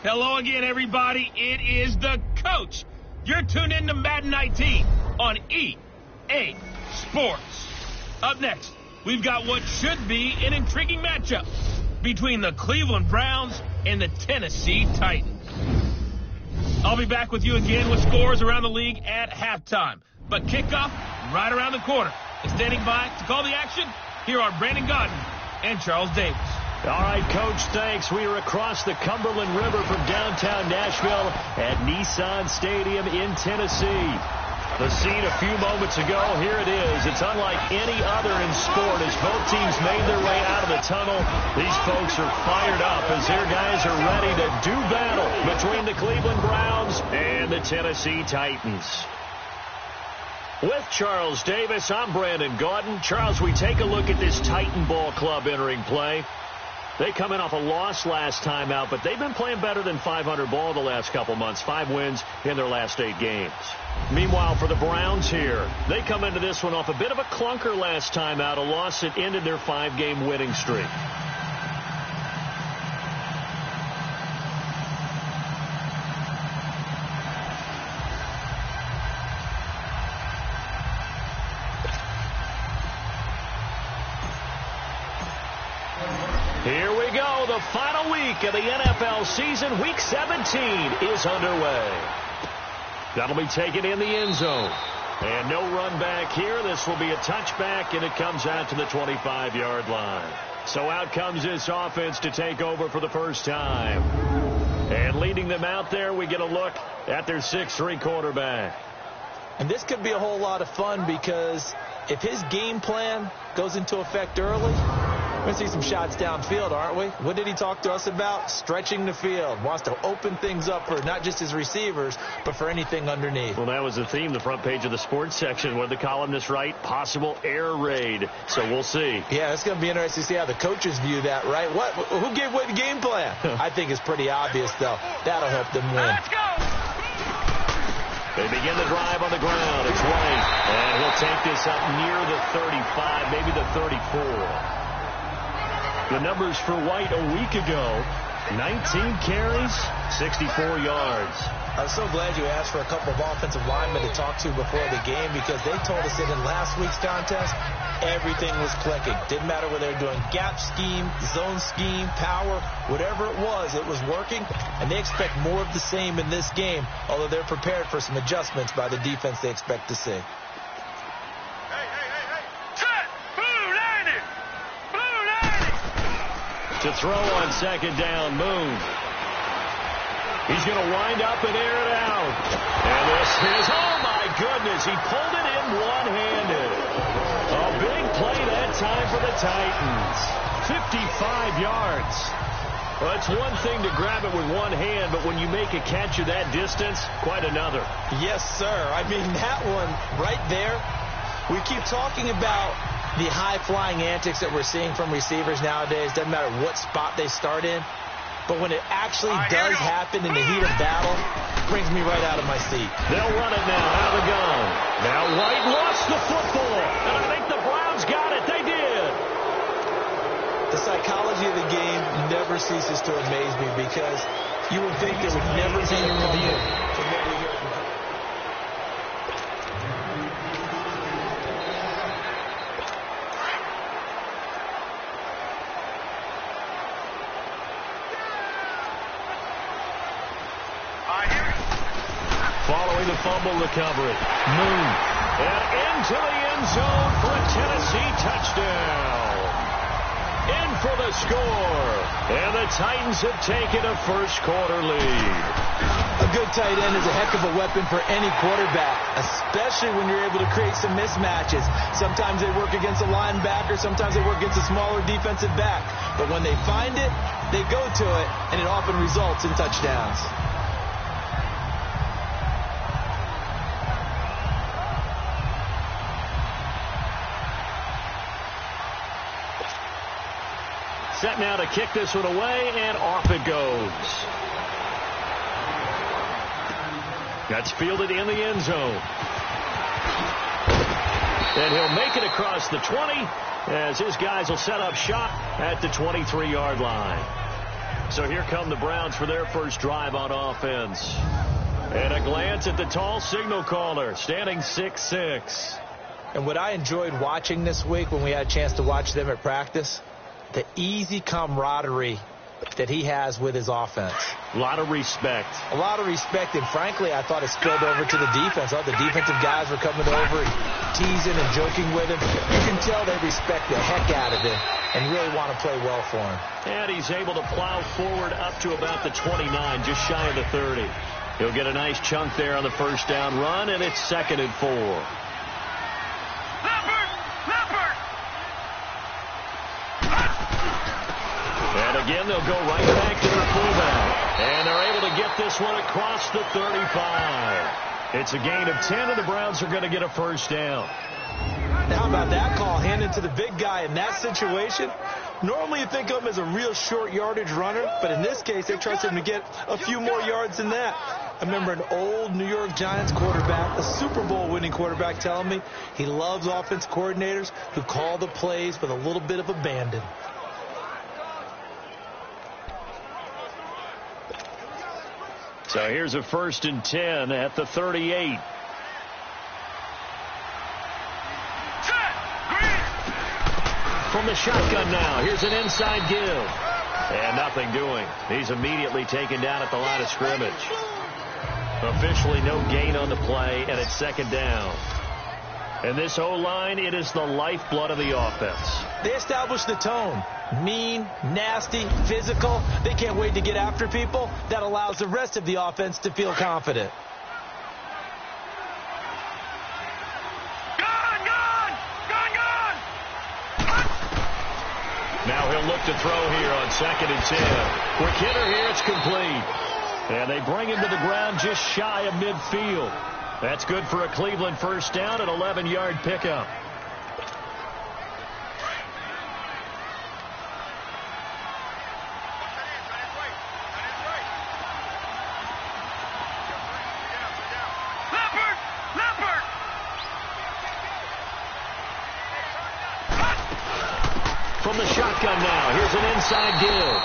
Hello again, everybody. It is the coach. You're tuned in to Madden 19 on EA Sports. Up next, we've got what should be an intriguing matchup between the Cleveland Browns and the Tennessee Titans. I'll be back with you again with scores around the league at halftime. But kickoff right around the corner. And standing by to call the action, here are Brandon Godden and Charles Davis. All right, Coach, thanks. We are across the Cumberland River from downtown Nashville at Nissan Stadium in Tennessee. The scene a few moments ago, here it is. It's unlike any other in sport as both teams made their way out of the tunnel. These folks are fired up as their guys are ready to do battle between the Cleveland Browns and the Tennessee Titans. With Charles Davis, I'm Brandon Gaudin. Charles, we take a look at this Titan Ball Club entering play. They come in off a loss last time out, but they've been playing better than 500 ball the last couple months. 5 wins in their last 8 games. Meanwhile, for the Browns here, they come into this one off a bit of a clunker last time out, a loss that ended their 5-game winning streak. Here we go. The final week of the NFL season. Week 17 is underway. That'll be taken in the end zone. And no run back here. This will be a touchback, and it comes out to the 25-yard line. So out comes this offense to take over for the first time. And leading them out there, we get a look at their 6'3" quarterback. And this could be a whole lot of fun because if his game plan goes into effect early, we're going to see some shots downfield, aren't we? What did he talk to us about? Stretching the field. Wants to open things up for not just his receivers, but for anything underneath. Well, that was the theme, the front page of the sports section. What did the columnist write? Possible air raid. So we'll see. Yeah, it's going to be interesting to see how the coaches view that, right? Who gave away the game plan? I think it's pretty obvious, though. That'll help them win. Let's go! They begin the drive on the ground. It's White. And he'll take this up near the 35, maybe the 34. The numbers for White a week ago, 19 carries, 64 yards. I'm so glad you asked for a couple of offensive linemen to talk to before the game because they told us that in last week's contest, everything was clicking. Didn't matter whether they were doing gap scheme, zone scheme, power, whatever it was working. And they expect more of the same in this game, although they're prepared for some adjustments by the defense they expect to see. To throw on second down, Moon. He's going to wind up and air it out. And this is, oh my goodness, he pulled it in one-handed. A big play that time for the Titans. 55 yards. Well, it's one thing to grab it with one hand, but when you make a catch of that distance, quite another. Yes, sir. I mean, that one right there, we keep talking about the high-flying antics that we're seeing from receivers nowadays. Doesn't matter what spot they start in. But when it actually does happen in the heat of battle, it brings me right out of my seat. They'll run it now out of the gun. Now White lost the football. And I think the Browns got it. They did. The psychology of the game never ceases to amaze me because you would think there would never be a review. Following the fumble recovery. Moon. And into the end zone for a Tennessee touchdown. In for the score. And the Titans have taken a first-quarter lead. A good tight end is a heck of a weapon for any quarterback, especially when you're able to create some mismatches. Sometimes they work against a linebacker. Sometimes they work against a smaller defensive back. But when they find it, they go to it, and it often results in touchdowns. Set now to kick this one away, and off it goes. That's fielded in the end zone. And he'll make it across the 20 as his guys will set up shop at the 23-yard line. So here come the Browns for their first drive on offense. And a glance at the tall signal caller, standing 6'6". And what I enjoyed watching this week when we had a chance to watch them at practice, the easy camaraderie that he has with his offense. A lot of respect. A lot of respect, and frankly, I thought it spilled over to the defense. All the defensive guys were coming over and teasing and joking with him. You can tell they respect the heck out of him and really want to play well for him. And he's able to plow forward up to about the 29, just shy of the 30. He'll get a nice chunk there on the first down run, and it's 2nd and 4. And again, they'll go right back to their fullback. And they're able to get this one across the 35. It's a gain of 10, and the Browns are going to get a first down. How about that call handed to the big guy in that situation? Normally you think of him as a real short yardage runner, but in this case they trust him to get a few more yards than that. I remember an old New York Giants quarterback, a Super Bowl winning quarterback, telling me he loves offense coordinators who call the plays with a little bit of abandon. So here's a 1st and 10 at the 38. From the shotgun now, here's an inside give. And nothing doing. He's immediately taken down at the line of scrimmage. Officially no gain on the play, and it's 2nd down. And this O-line, it is the lifeblood of the offense. They established the tone. Mean, nasty, physical. They can't wait to get after people. That allows the rest of the offense to feel confident. Now he'll look to throw here on 2nd and 10. Quick hitter here, it's complete. And they bring him to the ground just shy of midfield. That's good for a Cleveland first down, an 11-yard pickup. From the shotgun now, here's an inside give.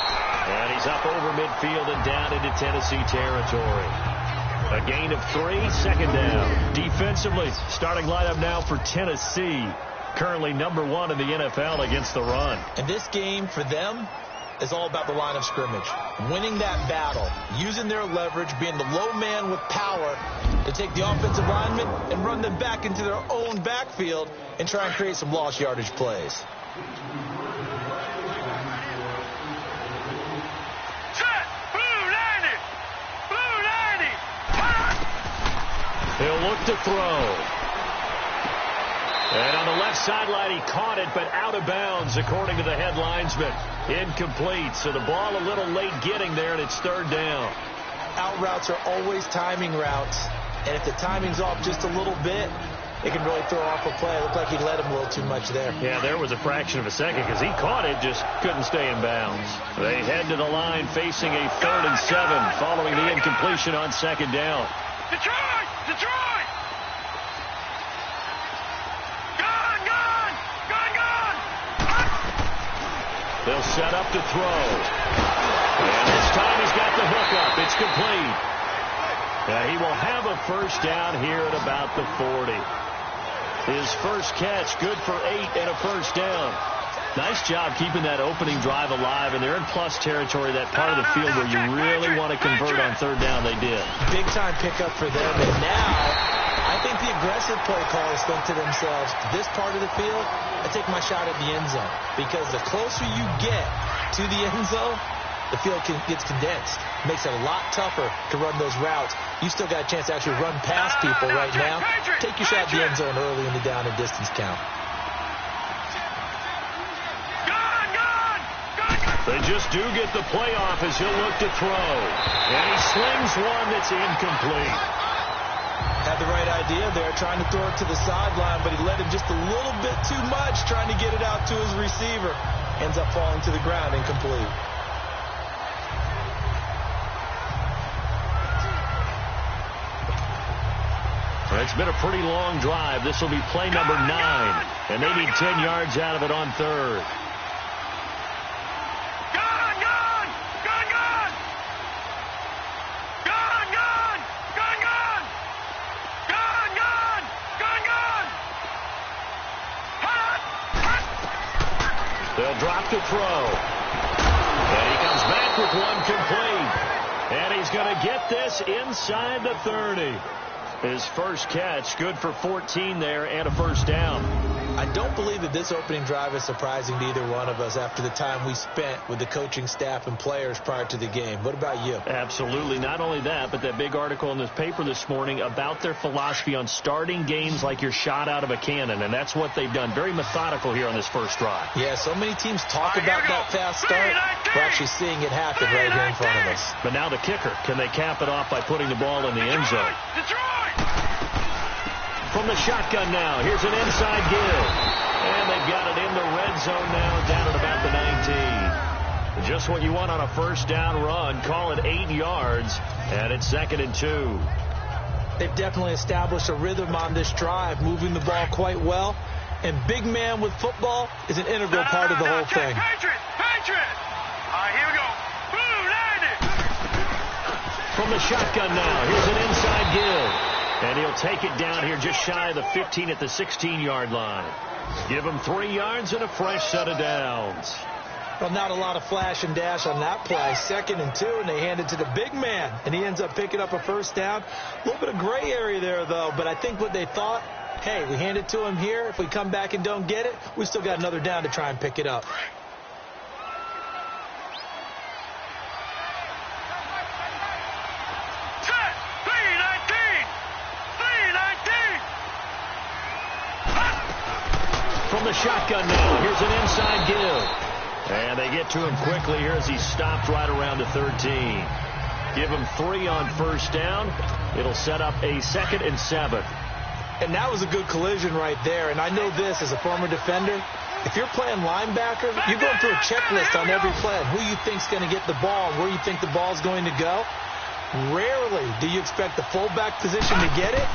And he's up over midfield and down into Tennessee territory. A gain of 3, 2nd down. Defensively, starting lineup now for Tennessee. Currently #1 in the NFL against the run. And this game for them is all about the line of scrimmage. Winning that battle, using their leverage, being the low man with power to take the offensive linemen and run them back into their own backfield and try and create some lost yardage plays. He'll look to throw. And on the left sideline, he caught it, but out of bounds, according to the head linesman. Incomplete, so the ball a little late getting there, and it's 3rd down. Out routes are always timing routes, and if the timing's off just a little bit, it can really throw off a play. It looked like he let him a little too much there. Yeah, there was a fraction of a second because he caught it, just couldn't stay in bounds. They head to the line facing a 3rd and 7 following the incompletion on 2nd down. Detroit! Detroit! Gone! Gone! Gone! Gone! They'll set up to throw. And this time he's got the hook up. It's complete. He will have a first down here at about the 40. His first catch, good for 8 and a first down. Nice job keeping that opening drive alive, and they're in plus territory, that part of the field where you really want to convert on 3rd down. They did. Big-time pickup for them, and now I think the aggressive play callers think to themselves, this part of the field, I take my shot at the end zone, because the closer you get to the end zone, the field gets condensed. Makes it a lot tougher to run those routes. You still got a chance to actually run past people right now. Take your shot at the end zone early in the down and distance count. They just do get the playoff as he'll look to throw. And he slings one that's incomplete. Had the right idea there, trying to throw it to the sideline, but he let him just a little bit too much, trying to get it out to his receiver. Ends up falling to the ground, incomplete. It's been a pretty long drive. This will be play number 9. And they need 10 yards out of it on 3rd. They'll drop to throw. And he comes back with one complete. And he's going to get this inside the 30. His first catch, good for 14 there and a first down. I don't believe that this opening drive is surprising to either one of us after the time we spent with the coaching staff and players prior to the game. What about you? Absolutely. Not only that, but that big article in this paper this morning about their philosophy on starting games like you're shot out of a cannon, and that's what they've done. Very methodical here on this first drive. Yeah, so many teams talk about that fast start. We're actually seeing it happen right here in front of us. But now the kicker. Can they cap it off by putting the ball in the end zone? From the shotgun now, here's an inside give. And they've got it in the red zone now, down at about the 19. Just what you want on a first down run. Call it 8 yards, and it's 2nd and 2. They've definitely established a rhythm on this drive, moving the ball quite well. And big man with football is an integral part of the whole thing. Patriot! All right, here we go. From the shotgun now, here's an inside give. And he'll take it down here just shy of the 15 at the 16-yard line. Give him 3 yards and a fresh set of downs. Well, not a lot of flash and dash on that play. 2nd and 2, and they hand it to the big man. And he ends up picking up a first down. A little bit of gray area there, though. But I think what they thought, hey, we hand it to him here. If we come back and don't get it, we still got another down to try and pick it up. From the shotgun now, here's an inside give. And they get to him quickly here as he stopped right around the 13. Give him 3 on first down. It'll set up a 2nd and 7. And that was a good collision right there. And I know this as a former defender. If you're playing linebacker, you're going through a checklist on every play. Who you think's going to get the ball, where you think the ball's going to go. Rarely do you expect the fullback position to get it.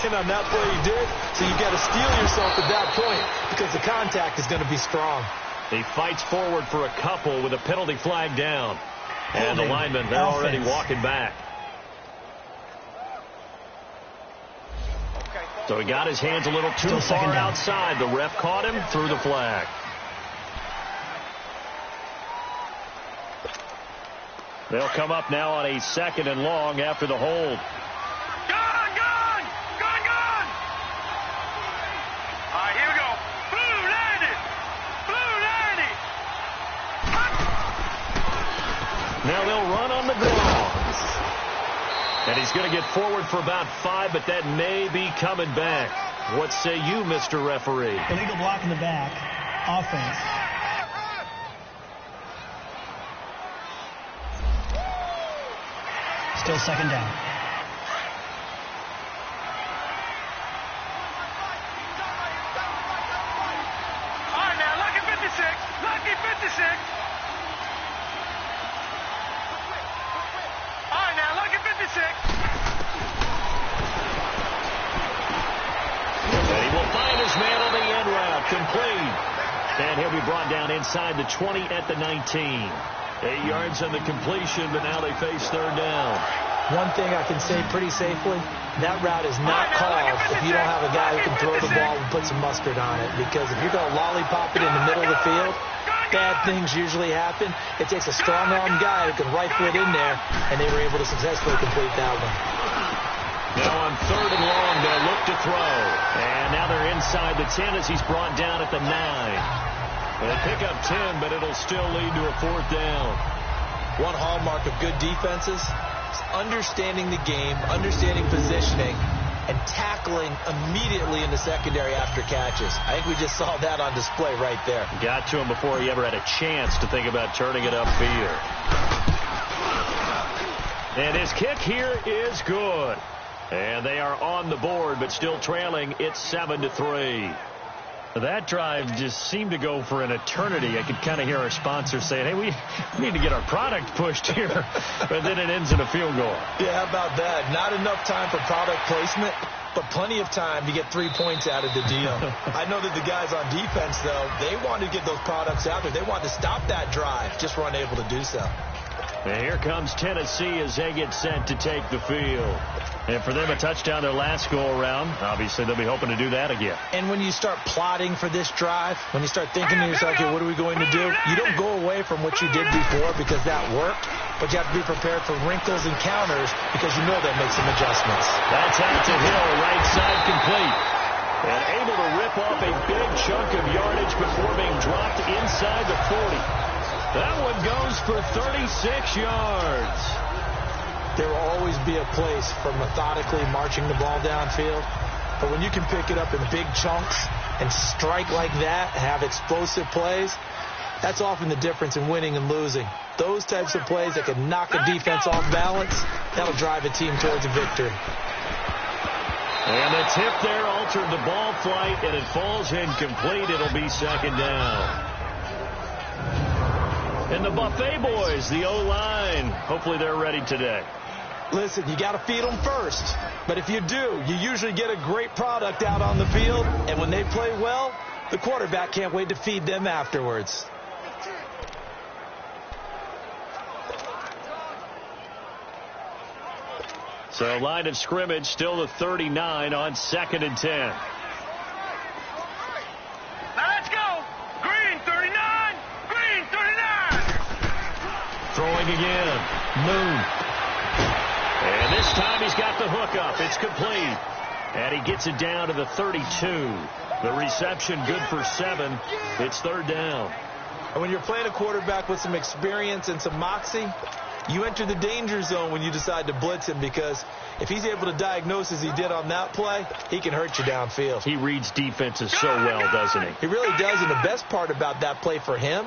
And on that play he did. So you've got to steel yourself at that point because the contact is going to be strong. He fights forward for a couple with a penalty flag down. And the linemen, they're already walking back. So he got his hands a little too far outside. The ref caught him, threw the flag. They'll come up now on a 2nd and long after the hold. Gone! All right, here we go. Blue 90! Now they'll run on the draw. And he's going to get forward for about 5, but that may be coming back. What say you, Mr. Referee? Illegal block in the back. Offense. Still 2nd down. All right, now, lucky 56. Lucky 56. All right, now, lucky 56. And he will find his man on the end route. Complete. And he'll be brought down inside the 20 at the 19. 8 yards on the completion, but now they face 3rd down. One thing I can say pretty safely, that route is not called if you don't have a guy who can throw the ball and put some mustard on it. Because if you're going to lollipop it in the middle of the field, bad things usually happen. It takes a strong-armed guy who can rifle it in there, and they were able to successfully complete that one. Now on 3rd and long, they'll look to throw. And now they're inside the 10 as he's brought down at the 9. They'll pick up 10, but it'll still lead to a 4th down. One hallmark of good defenses is understanding the game, understanding positioning, and tackling immediately in the secondary after catches. I think we just saw that on display right there. Got to him before he ever had a chance to think about turning it upfield. And his kick here is good. And they are on the board, but still trailing. It's 7-3. That drive just seemed to go for an eternity. I could kind of hear our sponsor saying, hey, we need to get our product pushed here. But then it ends in a field goal. Yeah, how about that? Not enough time for product placement, but plenty of time to get 3 points out of the deal. I know that the guys on defense, though, they wanted to get those products out there. They wanted to stop that drive, just were unable to do so. And here comes Tennessee as they get set to take the field. And for them, a touchdown their last go-around. Obviously, they'll be hoping to do that again. And when you start plotting for this drive, when you start thinking to yourself, okay, what are we going to do? You don't go away from what you did before because that worked, but you have to be prepared for wrinkles and counters because you know they'll make some adjustments. That's out to Hill, right side complete. And able to rip off a big chunk of yardage before being dropped inside the 40. That one goes for 36 yards. There will always be a place for methodically marching the ball downfield. But when you can pick it up in big chunks and strike like that, have explosive plays, that's often the difference in winning and losing. Those types of plays that can knock a defense off balance, that'll drive a team towards a victory. And the tip there altered the ball flight, and it falls incomplete. It'll be second down. And the Buffet boys, the O-line, hopefully they're ready today. Listen, you got to feed them first. But if you do, you usually get a great product out on the field. And when they play well, the quarterback can't wait to feed them afterwards. So line of scrimmage still the 39 on 2nd and 10. Now let's go. Green 39. Green 39. Throwing again. Moon. And this time he's got the hook up. It's complete. And he gets it down to the 32. The reception good for 7. It's third down. And when you're playing a quarterback with some experience and some moxie, you enter the danger zone when you decide to blitz him, because if he's able to diagnose as he did on that play, he can hurt you downfield. He reads defenses so well, doesn't he? He really does, and the best part about that play for him,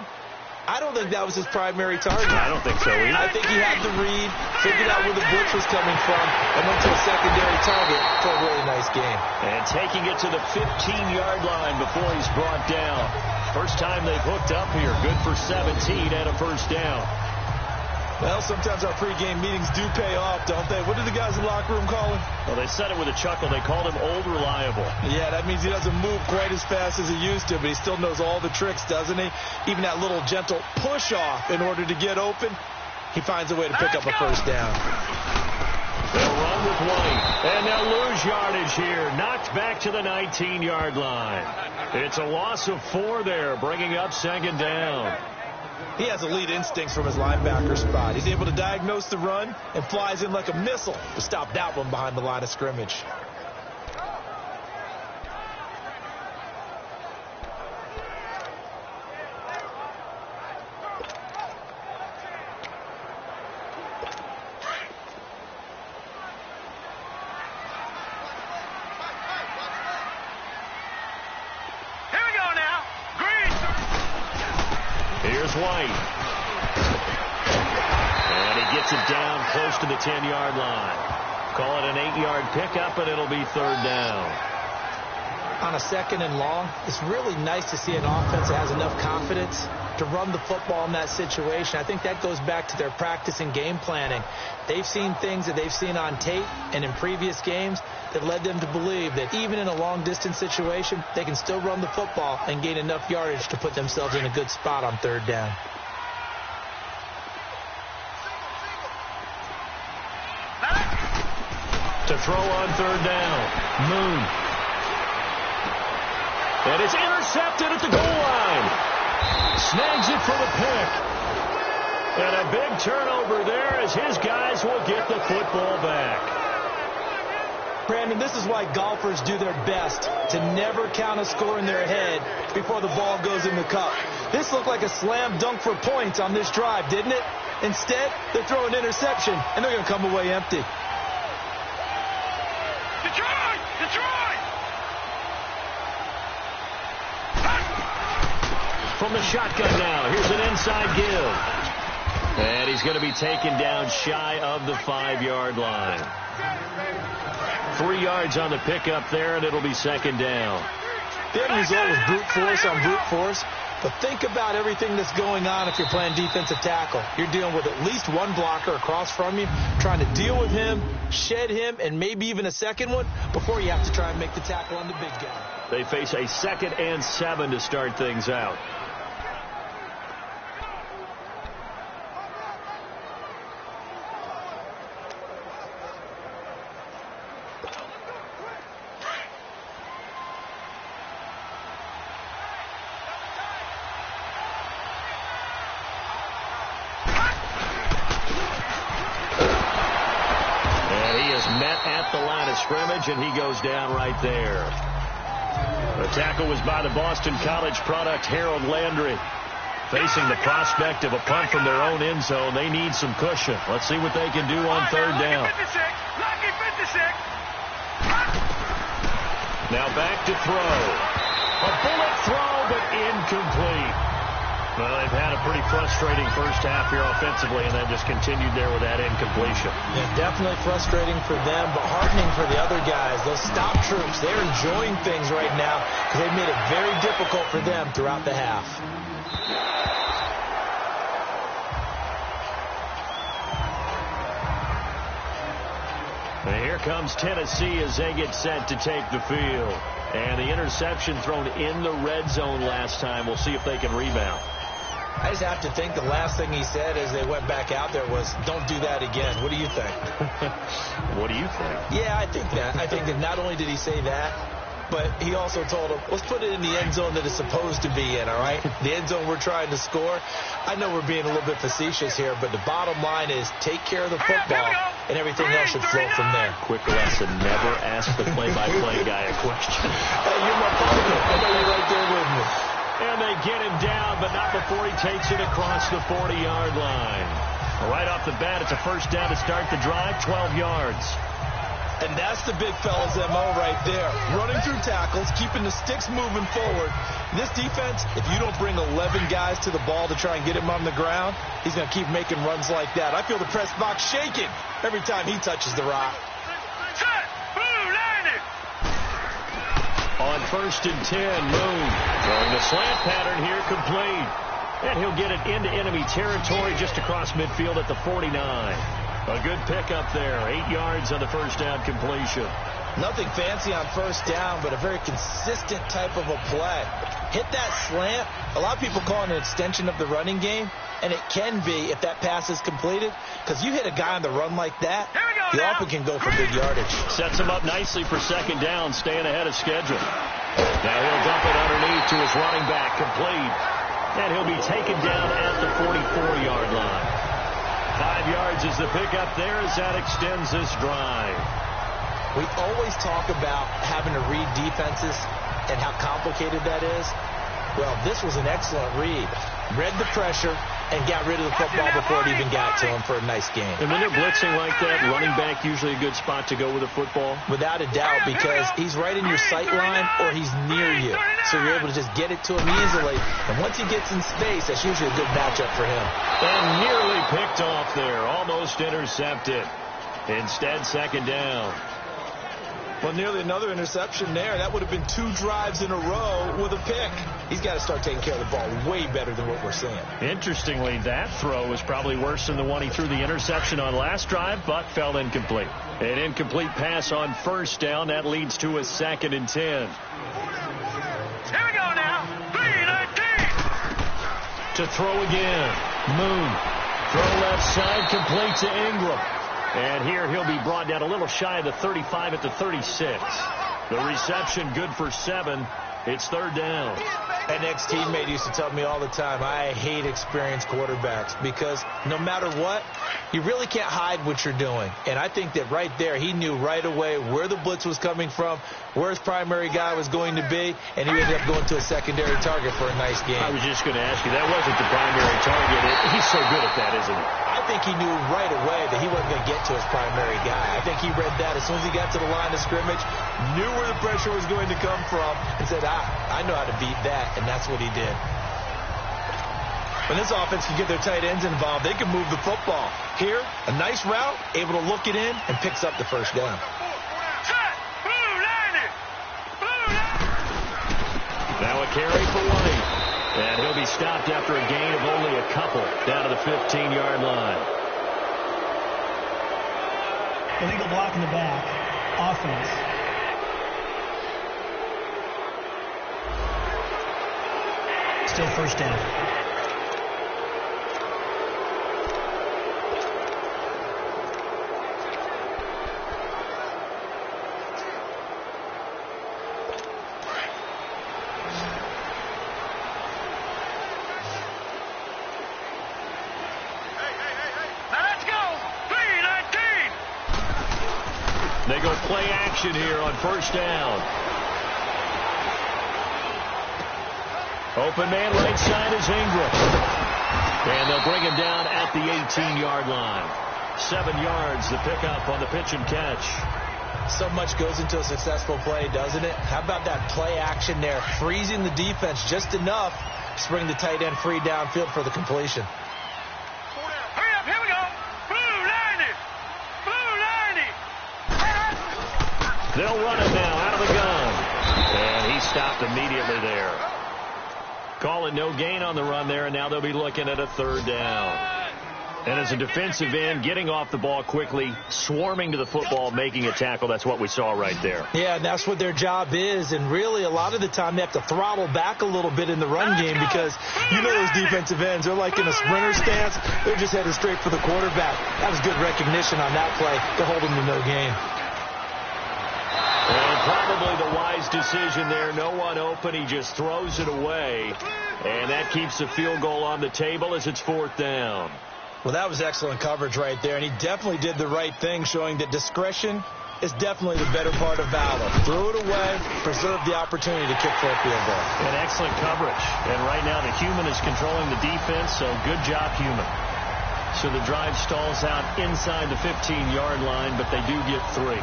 I don't think that was his primary target. I don't think so either. I think he had to read, figured out where the blitz was coming from, and went to a secondary target for a really nice game. And taking it to the 15-yard line before he's brought down. First time they've hooked up here. Good for 17 and a first down. Well, sometimes our pregame meetings do pay off, don't they? What do the guys in the locker room call him? Well, they said it with a chuckle. They called him Old Reliable. Yeah, that means he doesn't move quite as fast as he used to, but he still knows all the tricks, doesn't he? Even that little gentle push-off in order to get open, he finds a way to pick up a first down. They'll run with White, and they'll lose yardage here. Knocked back to the 19-yard line. It's a loss of 4 there, bringing up second down. He has elite instincts from his linebacker spot. He's able to diagnose the run and flies in like a missile to stop that one behind the line of scrimmage. White. And he gets it down close to the 10-yard line. Call it an 8-yard pickup, and it'll be third down. On a second and long, it's really nice to see an offense that has enough confidence to run the football in that situation. I think that goes back to their practice and game planning. They've seen things that they've seen on tape and in previous games that led them to believe that even in a long-distance situation, they can still run the football and gain enough yardage to put themselves in a good spot on third down. To throw on third down, Moon. And it's intercepted at the goal line. Snags it for the pick. And a big turnover there as his guys will get the football back. Brandon, this is why golfers do their best to never count a score in their head before the ball goes in the cup. This looked like a slam dunk for points on this drive, didn't it? Instead, they throw an interception, and they're going to come away empty. Detroit! Detroit! From the shotgun now, here's an inside give. And he's going to be taken down shy of the 5-yard line. 3 yards on the pickup there, and it'll be second down. The end result was brute force on brute force. But think about everything that's going on if you're playing defensive tackle. You're dealing with at least one blocker across from you, trying to deal with him, shed him, and maybe even a second one before you have to try and make the tackle on the big guy. They face a 2nd and 7 to start things out. at the line of scrimmage, and he goes down right there. The tackle was by the Boston College product, Harold Landry. Facing the prospect of a punt from their own end zone, they need some cushion. Let's see what they can do on third down. Now back to throw. A bullet throw, but incomplete. Well, they've had a pretty frustrating first half here offensively, and then just continued there with that incompletion. Yeah, definitely frustrating for them, but heartening for the other guys. Those stop troops, they're enjoying things right now because they've made it very difficult for them throughout the half. And here comes Tennessee as they get set to take the field. And the interception thrown in the red zone last time. We'll see if they can rebound. I just have to think the last thing he said as they went back out there was, don't do that again. What do you think? What do you think? Yeah, I think that. I think that not only did he say that, but he also told him, let's put it in the end zone that it's supposed to be in, all right? The end zone we're trying to score. I know we're being a little bit facetious here, but the bottom line is take care of the football, and everything else should flow from there. Quick lesson, never ask the play-by-play guy a question. Hey, you're my partner. I know you're right there with me. And they get him down, but not before he takes it across the 40-yard line. Right off the bat, it's a first down to start the drive, 12 yards. And that's the big fella's MO right there. Running through tackles, keeping the sticks moving forward. This defense, if you don't bring 11 guys to the ball to try and get him on the ground, he's going to keep making runs like that. I feel the press box shaking every time he touches the rock. On 1st and 10, Moon throwing the slant pattern here, complete. And he'll get it into enemy territory just across midfield at the 49. A good pickup there, 8 yards on the first down completion. Nothing fancy on first down, but a very consistent type of a play. Hit that slant. A lot of people call it an extension of the running game, and it can be if that pass is completed, because you hit a guy on the run like that, he often can go for big yardage. Sets him up nicely for second down, staying ahead of schedule. Now he'll dump it underneath to his running back, complete. And he'll be taken down at the 44-yard line. 5 yards is the pickup there as that extends this drive. We always talk about having to read defenses and how complicated that is. Well, this was an excellent read. Read the pressure and got rid of the football before it even got to him for a nice game. And when they're blitzing like that, running back usually a good spot to go with a football? Without a doubt, because he's right in your sight line or he's near you. So you're able to just get it to him easily. And once he gets in space, that's usually a good matchup for him. And nearly picked off there. Almost intercepted. Instead, second down. Well, nearly another interception there. That would have been 2 drives in a row with a pick. He's got to start taking care of the ball way better than what we're seeing. Interestingly, that throw was probably worse than the one he threw the interception on last drive, but fell incomplete. An incomplete pass on first down. That leads to a 2nd and 10. Here we go now. 3-19. To throw again. Moon. Throw left side, complete to Ingram. And here he'll be brought down a little shy of the 35 at the 36. The reception good for 7. It's third down. An ex-teammate used to tell me all the time, I hate experienced quarterbacks because no matter what, you really can't hide what you're doing. And I think that right there, he knew right away where the blitz was coming from, where his primary guy was going to be, and he ended up going to a secondary target for a nice game. I was just going to ask you, that wasn't the primary target. He's so good at that, isn't he? I think he knew right away that he wasn't going to get to his primary guy. I think he read that as soon as he got to the line of scrimmage, knew where the pressure was going to come from, and said, I know how to beat that, and that's what he did. When this offense can get their tight ends involved, they can move the football. Here, a nice route, able to look it in, and picks up the first down. Now a carry for White. And he'll be stopped after a gain of only a couple down to the 15-yard line. Illegal block in the back. Offense. Still first down. They They go play action here on first down. Open man right side is Ingram. And they'll bring him down at the 18-yard line. 7 yards, the pickup on the pitch and catch. So much goes into a successful play, doesn't it? How about that play action there, freezing the defense just enough to bring the tight end free downfield for the completion. Hurry up, here we go. Blue line it. Blue line it. They'll run it now out of the gun. And he stopped immediately there. Call it no gain on the run there, and now they'll be looking at a third down. And as a defensive end, getting off the ball quickly, swarming to the football, making a tackle, that's what we saw right there. Yeah, and that's what their job is. And really, a lot of the time, they have to throttle back a little bit in the run game because you know those defensive ends, they're like in a sprinter stance. They're just headed straight for the quarterback. That was good recognition on that play to hold them to no gain. And probably the wise decision there. No one open. He just throws it away. And that keeps the field goal on the table as it's fourth down. Well, that was excellent coverage right there, and he definitely did the right thing, showing that discretion is definitely the better part of valor. Throw it away, preserve the opportunity to kick for a field goal. And excellent coverage. And right now the human is controlling the defense, so good job, human. So the drive stalls out inside the 15-yard line, but they do get 3.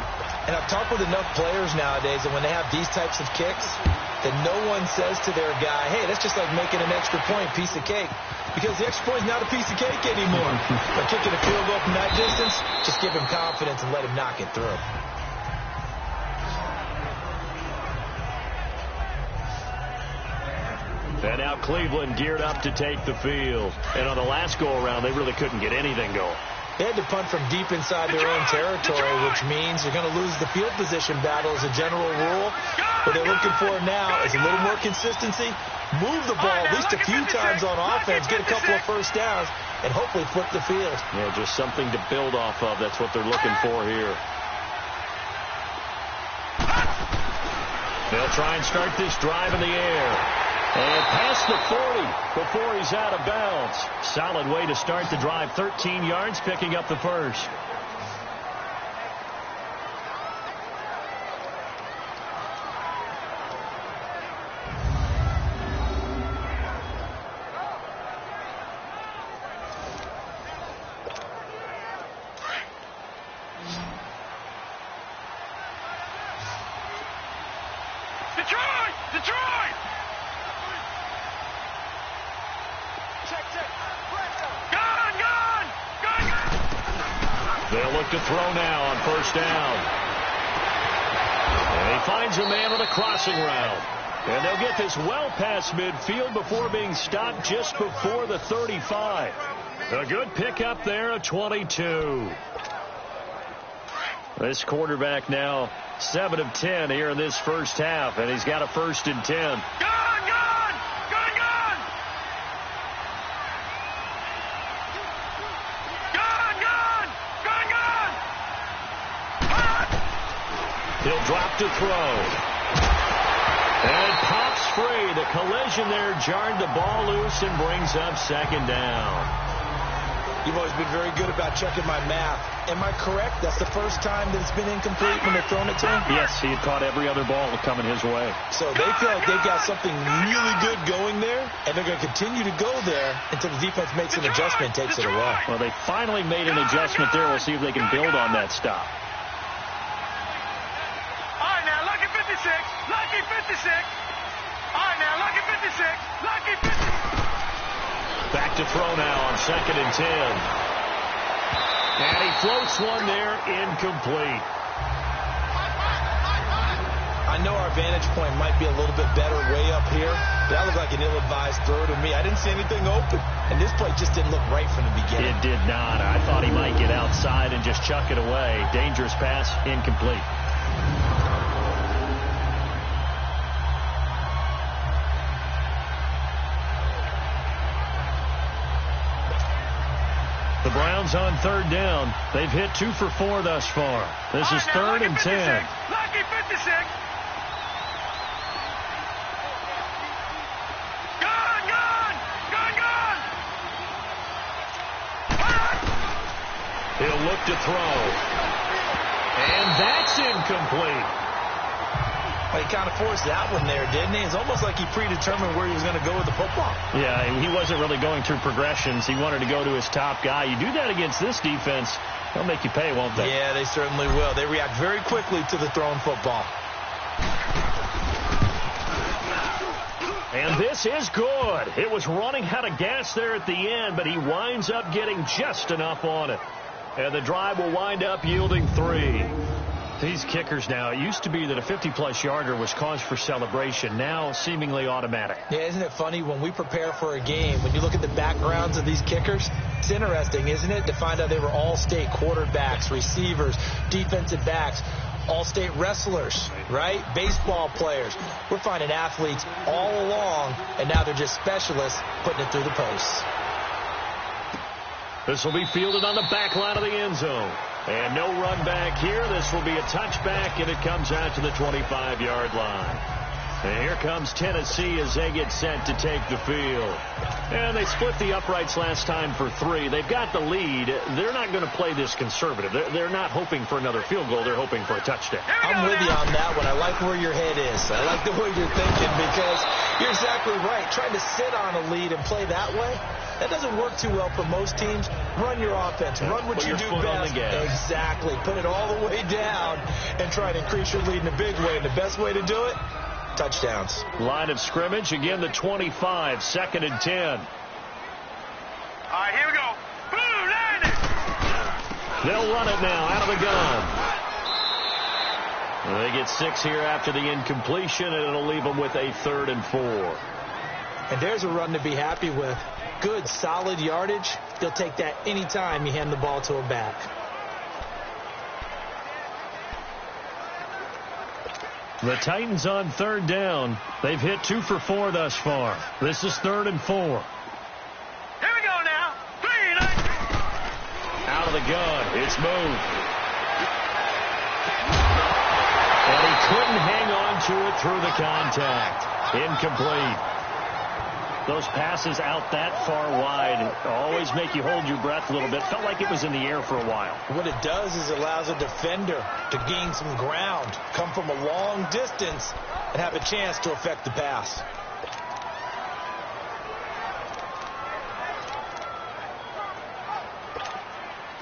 And I've talked with enough players nowadays that when they have these types of kicks, that no one says to their guy, hey, that's just like making an extra point, piece of cake. Because the extra point is not a piece of cake anymore. By kicking a field goal from that distance, just give him confidence and let him knock it through. And now Cleveland geared up to take the field. And on the last go-around, they really couldn't get anything going. They had to punt from deep inside their own territory, which means you're going to lose the field position battle as a general rule. What they're looking for now is a little more consistency, move the ball at least a few times on offense, get a couple of first downs, and hopefully flip the field. Yeah, just something to build off of. That's what they're looking for here. They'll try and start this drive in the air. And past the 40 before he's out of bounds. Solid way to start the drive. 13 yards, picking up the first. Detroit! Detroit! They'll look to throw now on first down. And he finds a man on a crossing route. And they'll get this well past midfield before being stopped just before the 35. A good pickup there at 22. This quarterback now 7 of 10 here in this first half, and he's got a 1st and 10. He'll drop to throw. And pops free. The collision there jarred the ball loose and brings up second down. You've always been very good about checking my math. Am I correct? That's the first time that it's been incomplete when they've thrown it to him? Yes, he had caught every other ball coming his way. So they feel like they've got something really good going there, and they're going to continue to go there until the defense makes an adjustment and takes it away. Well, they finally made an adjustment there. We'll see if they can build on that stop. Lucky 56. All right, now, lucky 56. Lucky 56. Back to throw now on 2nd and 10. And he floats one there, incomplete. I know our vantage point might be a little bit better way up here, but that looked like an ill-advised throw to me. I didn't see anything open, and this play just didn't look right from the beginning. It did not. I thought he might get outside and just chuck it away. Dangerous pass, incomplete. The Browns on 3rd down. They've hit 2 for 4 thus far. This is 3rd and 10. Lucky 56. Gone. He'll look to throw. And that's incomplete. Well, he kind of forced that one there, didn't he? It's almost like he predetermined where he was going to go with the football. Yeah, he wasn't really going through progressions. He wanted to go to his top guy. You do that against this defense, they'll make you pay, won't they? Yeah, they certainly will. They react very quickly to the thrown football. And this is good. It was running out of gas there at the end, but he winds up getting just enough on it. And the drive will wind up yielding 3. These kickers now, it used to be that a 50-plus yarder was cause for celebration. Now seemingly automatic. Yeah, isn't it funny when we prepare for a game, when you look at the backgrounds of these kickers, it's interesting, isn't it, to find out they were all-state quarterbacks, receivers, defensive backs, all-state wrestlers, right? Baseball players. We're finding athletes all along, and now they're just specialists putting it through the posts. This will be fielded on the back line of the end zone. And no run back here. This will be a touchback, and it comes out to the 25-yard line. And here comes Tennessee as they get set to take the field. And they split the uprights last time for 3. They've got the lead. They're not going to play this conservative. They're not hoping for another field goal. They're hoping for a touchdown. I'm with you on that one. I like where your head is. I like the way you're thinking because you're exactly right. Trying to sit on a lead and play that way, that doesn't work too well for most teams. Run your offense. Run what you do best. Exactly. Put it all the way down and try to increase your lead in a big way. And the best way to do it, touchdowns. Line of scrimmage, again the 25, 2nd and 10. All right, here we go. Blue, line it. They'll run it now out of the gun. They get 6 here after the incompletion, and it'll leave them with a 3rd and 4. And there's a run to be happy with. Good, solid yardage. They'll take that anytime you hand the ball to a back. The Titans on 3rd down. They've hit 2 for 4 thus far. This is 3rd and 4. Here we go now. 3, line. Out of the gun. It's moved. And he couldn't hang on to it through the contact. Incomplete. Those passes out that far wide always make you hold your breath a little bit. Felt like it was in the air for a while. What it does is it allows a defender to gain some ground, come from a long distance, and have a chance to affect the pass.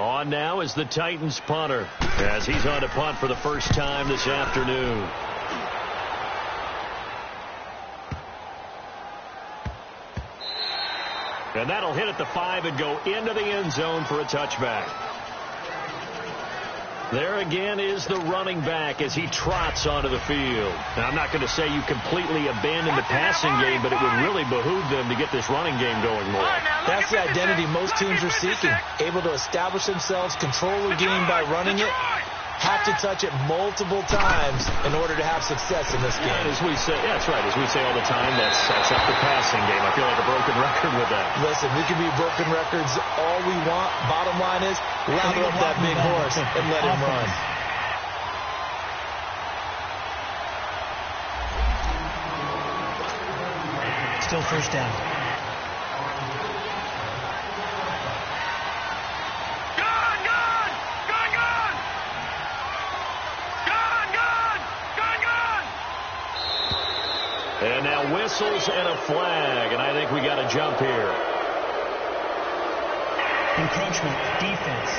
On now is the Titans punter, as he's on to punt for the first time this afternoon. And that'll hit at the 5 and go into the end zone for a touchback. There again is the running back as he trots onto the field. Now, I'm not going to say you completely abandon the passing game, but it would really behoove them to get this running game going more. That's the identity most teams are seeking. Able to establish themselves, control the game by running it. Have to touch it multiple times in order to have success in this game. And as we say, yeah, that's right. As we say all the time, that sets up the passing game. I feel like a broken record with that. Listen, we can be broken records all we want. Bottom line is, lather up that big horse and let him run. Still first down. And now whistles and a flag, and I think we got a jump here. Encroachment, defense.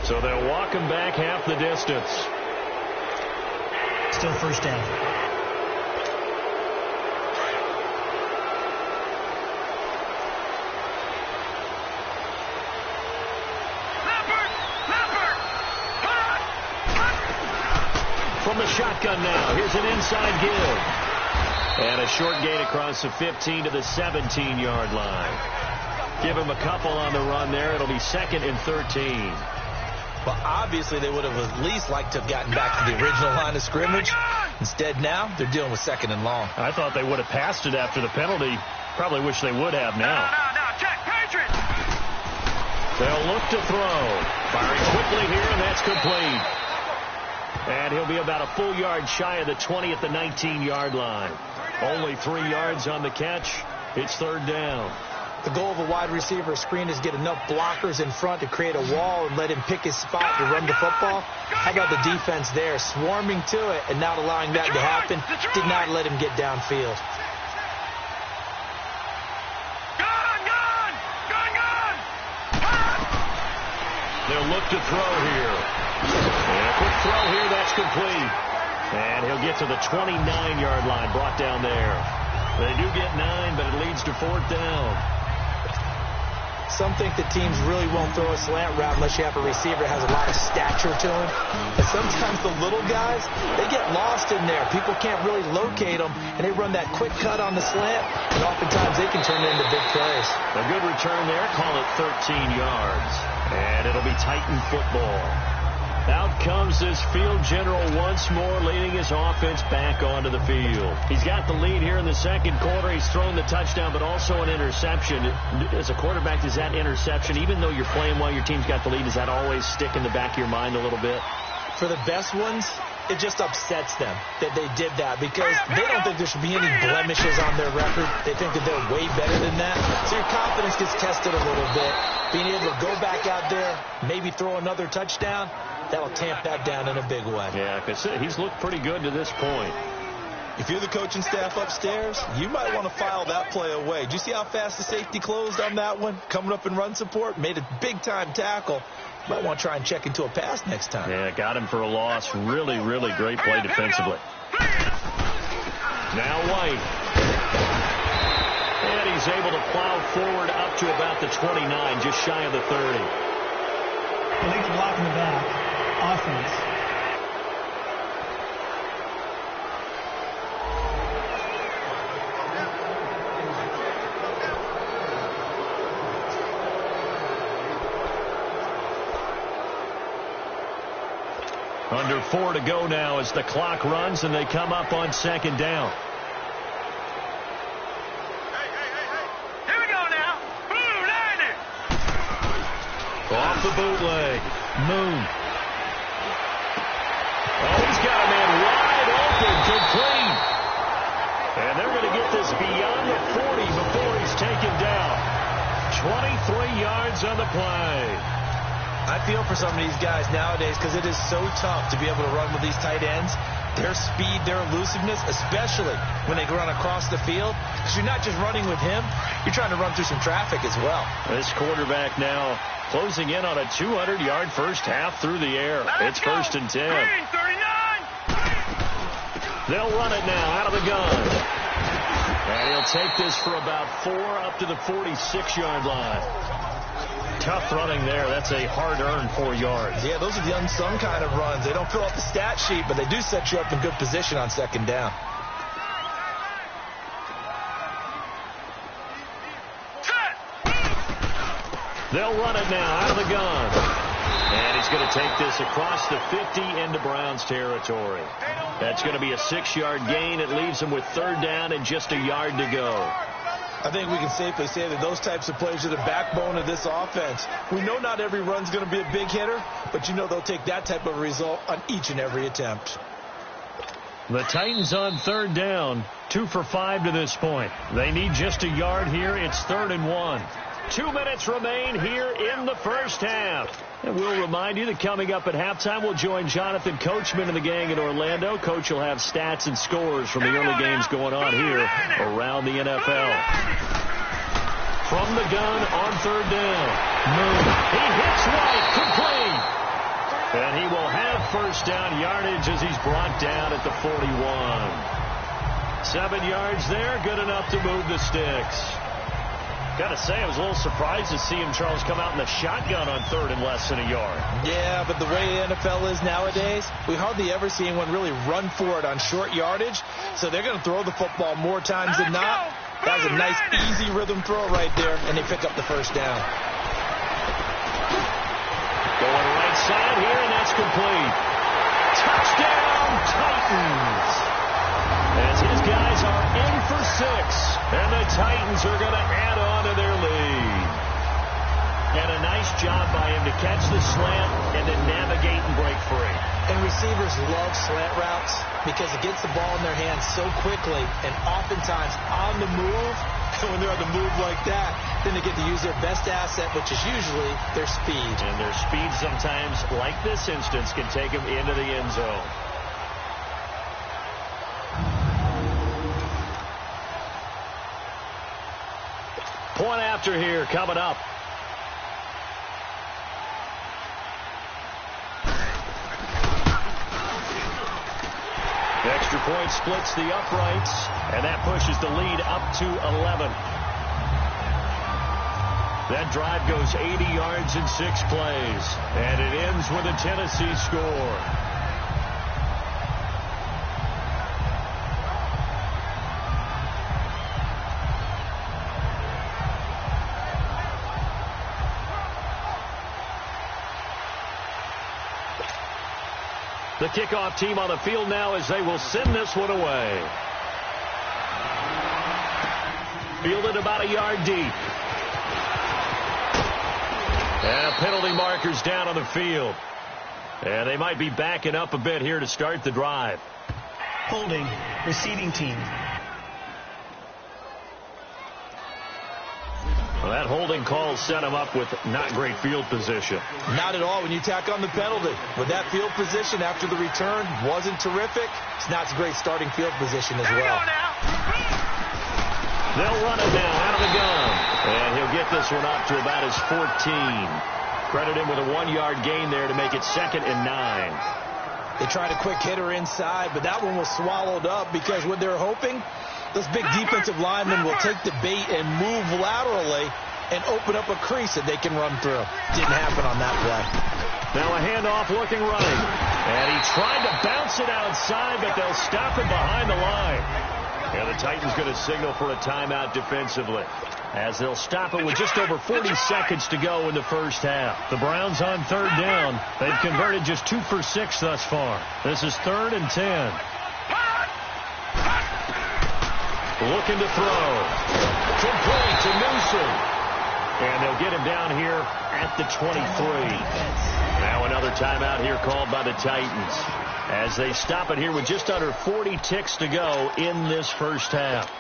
So they'll walk him back half the distance. Still first down. From the shotgun now, here's an inside give. And a short gain across the 15 to the 17-yard line. Give him a couple on the run there. It'll be 2nd and 13. Well, obviously they would have at least liked to have gotten back to the original line of scrimmage. Instead now, they're dealing with 2nd and long. I thought they would have passed it after the penalty. Probably wish they would have now. No, check, Patriots. They'll look to throw. Firing quickly here, and that's complete. And he'll be about a full yard shy of the 20 at the 19-yard line. Only 3 yards on the catch. It's 3rd down. The goal of a wide receiver screen is get enough blockers in front to create a wall and let him pick his spot to run the football. How about the defense there, swarming to it and not allowing that to happen? Did not let him get downfield. They'll look to throw here. And a quick throw here, that's complete. And he'll get to the 29-yard line, brought down there. They do get 9, but it leads to 4th down. Some think the teams really won't throw a slant route unless you have a receiver that has a lot of stature to him. And sometimes the little guys, they get lost in there. People can't really locate them, and they run that quick cut on the slant, and oftentimes they can turn it into big plays. A good return there, call it 13 yards. And it'll be Titan football. Out comes this field general once more, leading his offense back onto the field. He's got the lead here in the second quarter. He's thrown the touchdown, but also an interception. As a quarterback, does that interception, even though you're playing while your team's got the lead, does that always stick in the back of your mind a little bit? For the best ones, it just upsets them that they did that because they don't think there should be any blemishes on their record. They think that they're way better than that. So your confidence gets tested a little bit. Being able to go back out there, maybe throw another touchdown, that'll tamp that down in a big way. Yeah, because he's looked pretty good to this point. If you're the coaching staff upstairs, you might want to file that play away. Did you see how fast the safety closed on that one? Coming up in run support, made a big-time tackle. Might want to try and check into a pass next time. Yeah, got him for a loss. Really, really great play defensively. Now White. And he's able to plow forward up to about the 29, just shy of the 30. Illegal block in the back. Offense. Under 4 to go now as the clock runs and they come up on 2nd down. Here we go now. Blue line it. Off the bootleg. Moon. Oh, he's got a man wide open, complete. And they're going to get this beyond the 40 before he's taken down. 23 yards on the play. I feel for some of these guys nowadays because it is so tough to be able to run with these tight ends. Their speed, their elusiveness, especially when they run across the field. Because you're not just running with him, you're trying to run through some traffic as well. This quarterback now closing in on a 200-yard first half through the air. It's 1st and 10. Green, 39. They'll run it now out of the gun. And he'll take this for about 4 up to the 46-yard line. Tough running there. That's a hard-earned 4 yards. Yeah, those are the unsung kind of runs. They don't fill out the stat sheet, but they do set you up in good position on 2nd down. They'll run it now out of the gun. And he's going to take this across the 50 into Browns territory. That's going to be a 6-yard gain. It leaves them with 3rd down and just a yard to go. I think we can safely say that those types of plays are the backbone of this offense. We know not every run's going to be a big hitter, but you know they'll take that type of result on each and every attempt. The Titans on 3rd down, 2 for 5 to this point. They need just a yard here. It's 3rd and 1. 2 minutes remain here in the first half. And we'll remind you that coming up at halftime, we'll join Jonathan Coachman and the gang in Orlando. Coach will have stats and scores from the early games going on here around the NFL. From the gun on 3rd down. Moon. He hits White, complete. And he will have first down yardage as he's brought down at the 41. 7 yards there, good enough to move the sticks. Got to say, I was a little surprised to see him, Charles, come out in the shotgun on 3rd and less than a yard. Yeah, but the way the NFL is nowadays, we hardly ever see anyone really run for it on short yardage. So they're going to throw the football more times than not. That was a nice, easy rhythm throw right there, and they pick up the first down. Going right side here, and that's complete. Touchdown, Titans! As his guys are in for 6, and the Titans are going to add on to their lead. And a nice job by him to catch the slant and then navigate and break free. And receivers love slant routes because it gets the ball in their hands so quickly, and oftentimes on the move, when they're on the move like that, then they get to use their best asset, which is usually their speed. And their speed sometimes, like this instance, can take them into the end zone. Point after here coming up. The extra point splits the uprights, and that pushes the lead up to 11. That drive goes 80 yards in 6 plays, and it ends with a Tennessee score. The kickoff team on the field now as they will send this one away. Fielded about a yard deep. And penalty markers down on the field. And they might be backing up a bit here to start the drive. Holding, receiving team. Well, that holding call set him up with not great field position. Not at all when you tack on the penalty. With that field position after the return wasn't terrific, it's not a great starting field position as well. They'll run it now out of the gun. And he'll get this one up to about his 14. Credit him with a 1-yard gain there to make it 2nd and 9. They tried a quick hitter inside, but that one was swallowed up because what they're hoping, those big defensive linemen will take the bait and move laterally and open up a crease that they can run through. Didn't happen on that play. Now a handoff looking right. And he tried to bounce it outside, but they'll stop him behind the line. And the Titans going to signal for a timeout defensively, as they'll stop it with just over 40 seconds to go in the first half. The Browns on 3rd down. They've converted just 2 for 6 thus far. This is 3rd and 10. Looking to throw. Complete to Newsom. And they'll get him down here at the 23. Now another timeout here called by the Titans, as they stop it here with just under 40 ticks to go in this first half.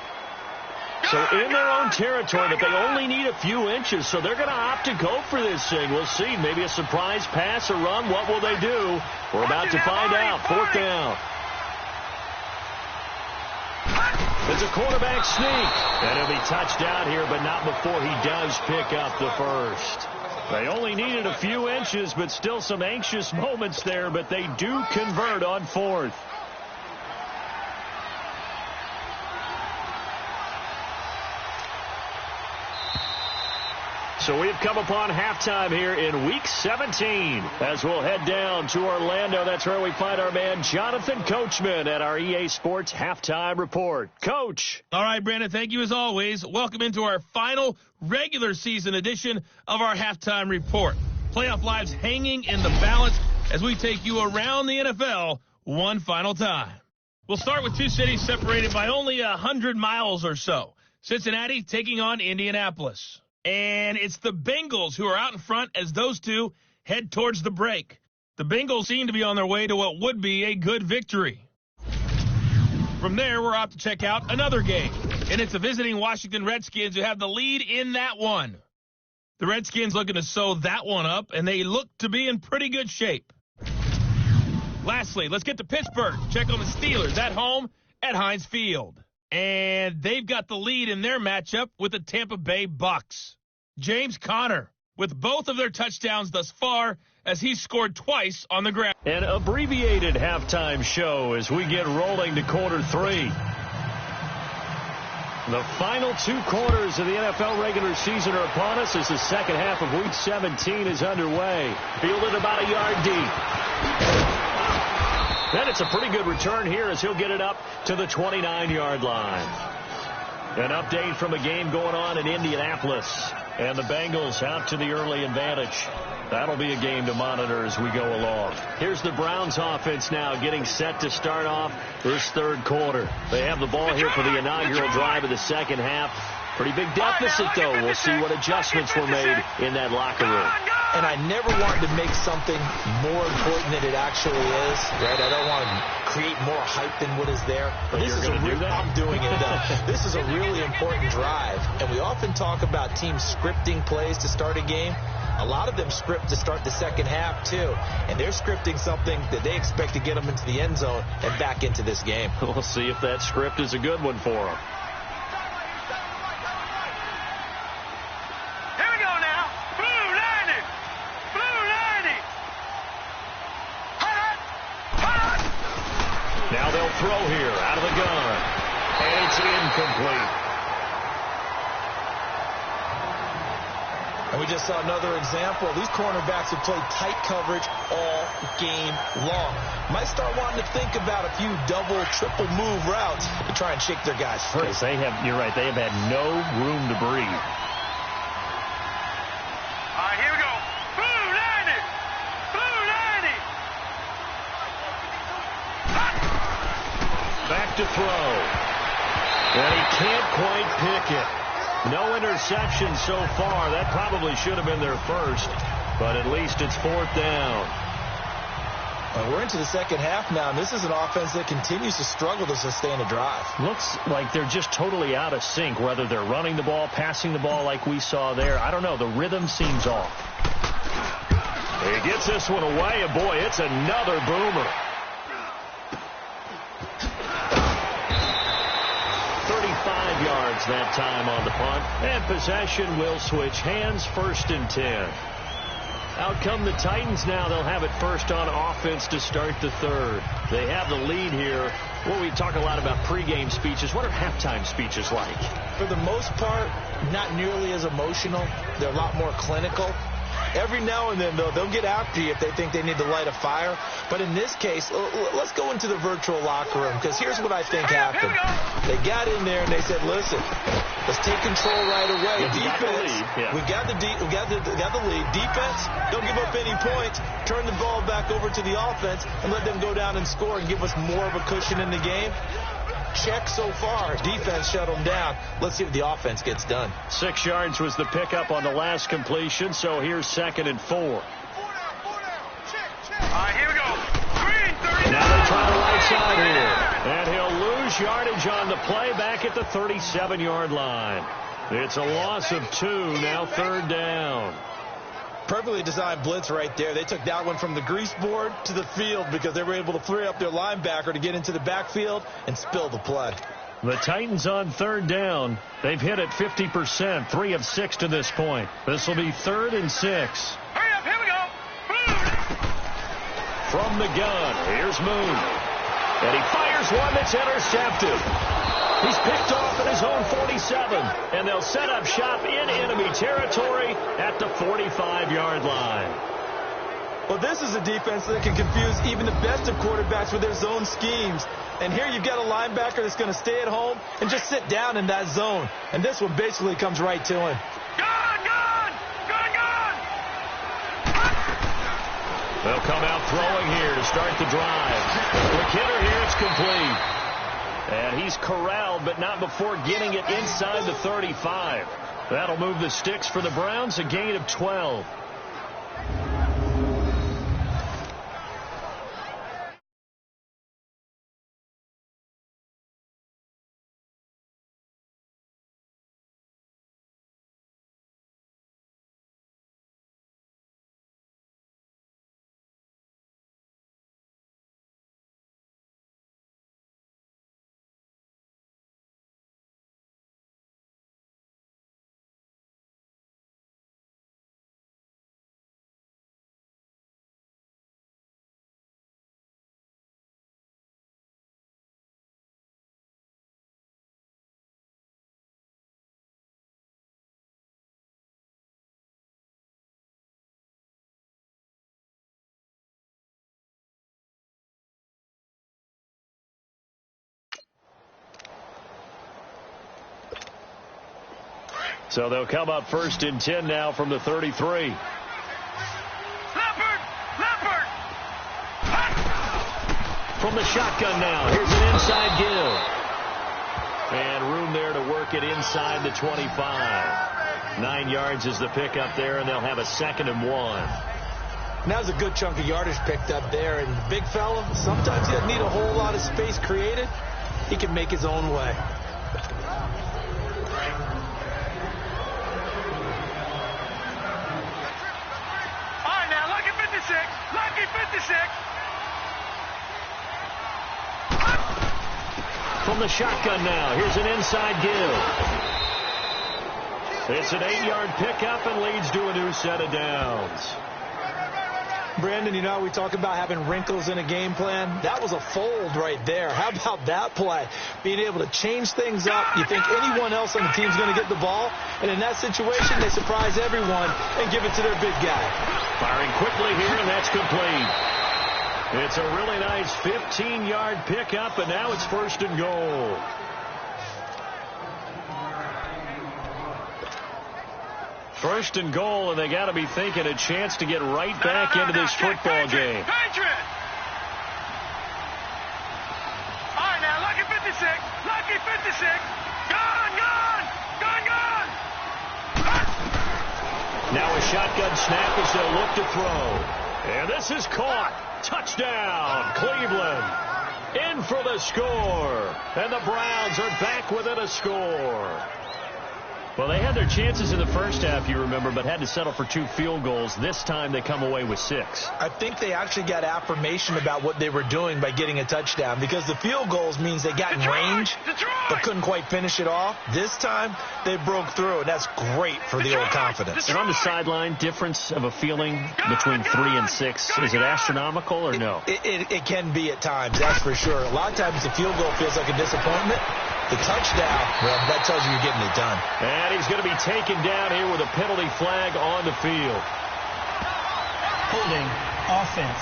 So in their own territory, but they only need a few inches, so they're going to opt to go for this thing. We'll see. Maybe a surprise pass or run. What will they do? We're about to find out. 4th down. It's a quarterback sneak. And he'll be touched out here, but not before he does pick up the first. They only needed a few inches, but still some anxious moments there, but they do convert on 4th. So we've come upon halftime here in Week 17 as we'll head down to Orlando. That's where we find our man Jonathan Coachman at our EA Sports Halftime Report. Coach. All right, Brandon, thank you as always. Welcome into our final regular season edition of our Halftime Report. Playoff lives hanging in the balance as we take you around the NFL one final time. We'll start with two cities separated by only 100 miles or so. Cincinnati taking on Indianapolis. And it's the Bengals who are out in front as those two head towards the break. The Bengals seem to be on their way to what would be a good victory. From there, we're out to check out another game. And it's the visiting Washington Redskins who have the lead in that one. The Redskins looking to sew that one up, and they look to be in pretty good shape. Lastly, let's get to Pittsburgh. Check on the Steelers at home at Heinz Field. And they've got the lead in their matchup with the Tampa Bay Bucks. James Conner with both of their touchdowns thus far as he scored twice on the ground. An abbreviated halftime show as we get rolling to quarter 3. The final 2 quarters of the NFL regular season are upon us as the second half of Week 17 is underway. Fielded about a yard deep. Then it's a pretty good return here as he'll get it up to the 29-yard line. An update from a game going on in Indianapolis. And the Bengals out to the early advantage. That'll be a game to monitor as we go along. Here's the Browns offense now getting set to start off this 3rd quarter. They have the ball here for the inaugural drive of the second half. Pretty big deficit, though. We'll see what adjustments were made in that locker room. And I never want to make something more important than it actually is, right? I don't want to create more hype than what is there. But this is I'm doing it, though. This is a really important drive. And we often talk about teams scripting plays to start a game. A lot of them script to start the second half, too. And they're scripting something that they expect to get them into the end zone and back into this game. We'll see if that script is a good one for them. Here we go now. Blue 90. Blue 90. Hot. Now they'll throw here out of the gun. And it's incomplete. And we just saw another example. These cornerbacks have played tight coverage all game long. Might start wanting to think about a few double, triple move routes to try and shake their guys free. You're right. They have had no room to breathe. All right, here we go. Blue 90. Blue 90. Back to throw. And he can't quite pick it. No interception so far. That probably should have been their first, but at least it's fourth down. We're into the second half now, and this is an offense that continues to struggle to sustain a drive. Looks like they're just totally out of sync, whether they're running the ball, passing the ball like we saw there. I don't know. The rhythm seems off. He gets this one away, and boy, it's another boomer. 35 yards that time on the punt, and possession will switch hands, 1st and 10. Out come the Titans now. They'll have it first on offense to start the third. They have the lead here. Well, we talk a lot about pregame speeches. What are halftime speeches like? For the most part, not nearly as emotional. They're a lot more clinical. Every now and then, though, they'll get after you if they think they need to light a fire. But in this case, let's go into the virtual locker room, because here's what I think happened. They got in there and they said, listen, let's take control right away. Defense, we got the lead. Defense, don't give up any points. Turn the ball back over to the offense and let them go down and score and give us more of a cushion in the game. Check so far. Defense shut them down. Let's see if the offense gets done. 6 yards was the pickup on the last completion, so here's 2nd and 4. All right, here we go. Green 39. Now they try the right side here. And he'll lose yardage on the play back at the 37-yard line. It's a loss of 2, now 3rd down. Perfectly designed blitz right there. They took that one from the grease board to the field because they were able to free up their linebacker to get into the backfield and spill the play. The Titans on 3rd down. They've hit it 50%, 3 of 6 to this point. This will be 3rd and 6. Hurry up, here we go. From the gun, here's Moon. And he fires one that's intercepted. He's picked off at his own 47, and they'll set up shop in enemy territory at the 45-yard line. Well, this is a defense that can confuse even the best of quarterbacks with their zone schemes. And here you've got a linebacker that's going to stay at home and just sit down in that zone. And this one basically comes right to him. Gun! They'll come out throwing here to start the drive. Quick hitter here, it's complete. And he's corralled, but not before getting it inside the 35. That'll move the sticks for the Browns, a gain of 12. So they'll come up 1st and 10 now from the 33. Leopard! From the shotgun now, here's an inside give. And room there to work it inside the 25. 9 yards is the pickup there, and they'll have a 2nd and 1. That was a good chunk of yardage picked up there. And the big fella, sometimes he doesn't need a whole lot of space created. He can make his own way. All right, now, lucky 56. Lucky 56. From the shotgun now, here's an inside give. It's an 8-yard pickup and leads to a new set of downs. Brandon, you know, we talk about having wrinkles in a game plan. That was a fold right there. How about that play? Being able to change things up. You think anyone else on the team's going to get the ball? And in that situation, they surprise everyone and give it to their big guy. Firing quickly here, and that's complete. It's a really nice 15-yard pickup, and now it's 1st and goal. First and goal, and they got to be thinking a chance to get right back into this football game. Patriot! All right, now, lucky 56. Lucky 56. Gone, gone, gone, gone. Now a shotgun snap as they'll look to throw. And this is caught. Touchdown, Cleveland. In for the score. And the Browns are back within a score. Well, they had their chances in the first half, you remember, but had to settle for 2 field goals. This time they come away with 6. I think they actually got affirmation about what they were doing by getting a touchdown, because the field goals means they got in range but couldn't quite finish it off. This time they broke through, and that's great for the old confidence. And on the sideline, difference of a feeling between 3 and 6, is it astronomical or no? It can be at times, that's for sure. A lot of times the field goal feels like a disappointment. The touchdown, well, that tells you you're getting it done. And he's going to be taken down here with a penalty flag on the field. Holding offense.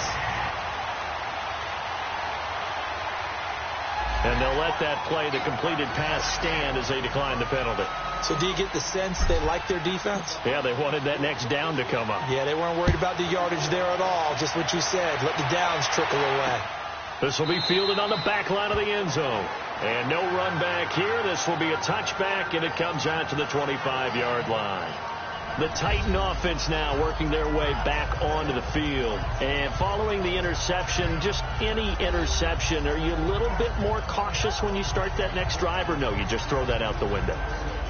And they'll let that play, the completed pass, stand as they decline the penalty. So do you get the sense they like their defense? Yeah, they wanted that next down to come up. Yeah, they weren't worried about the yardage there at all. Just what you said. Let the downs trickle away. This will be fielded on the back line of the end zone. And no run back here. This will be a touchback, and it comes out to the 25-yard line. The Titan offense now working their way back onto the field. And following the interception, just any interception, are you a little bit more cautious when you start that next drive, or no, you just throw that out the window?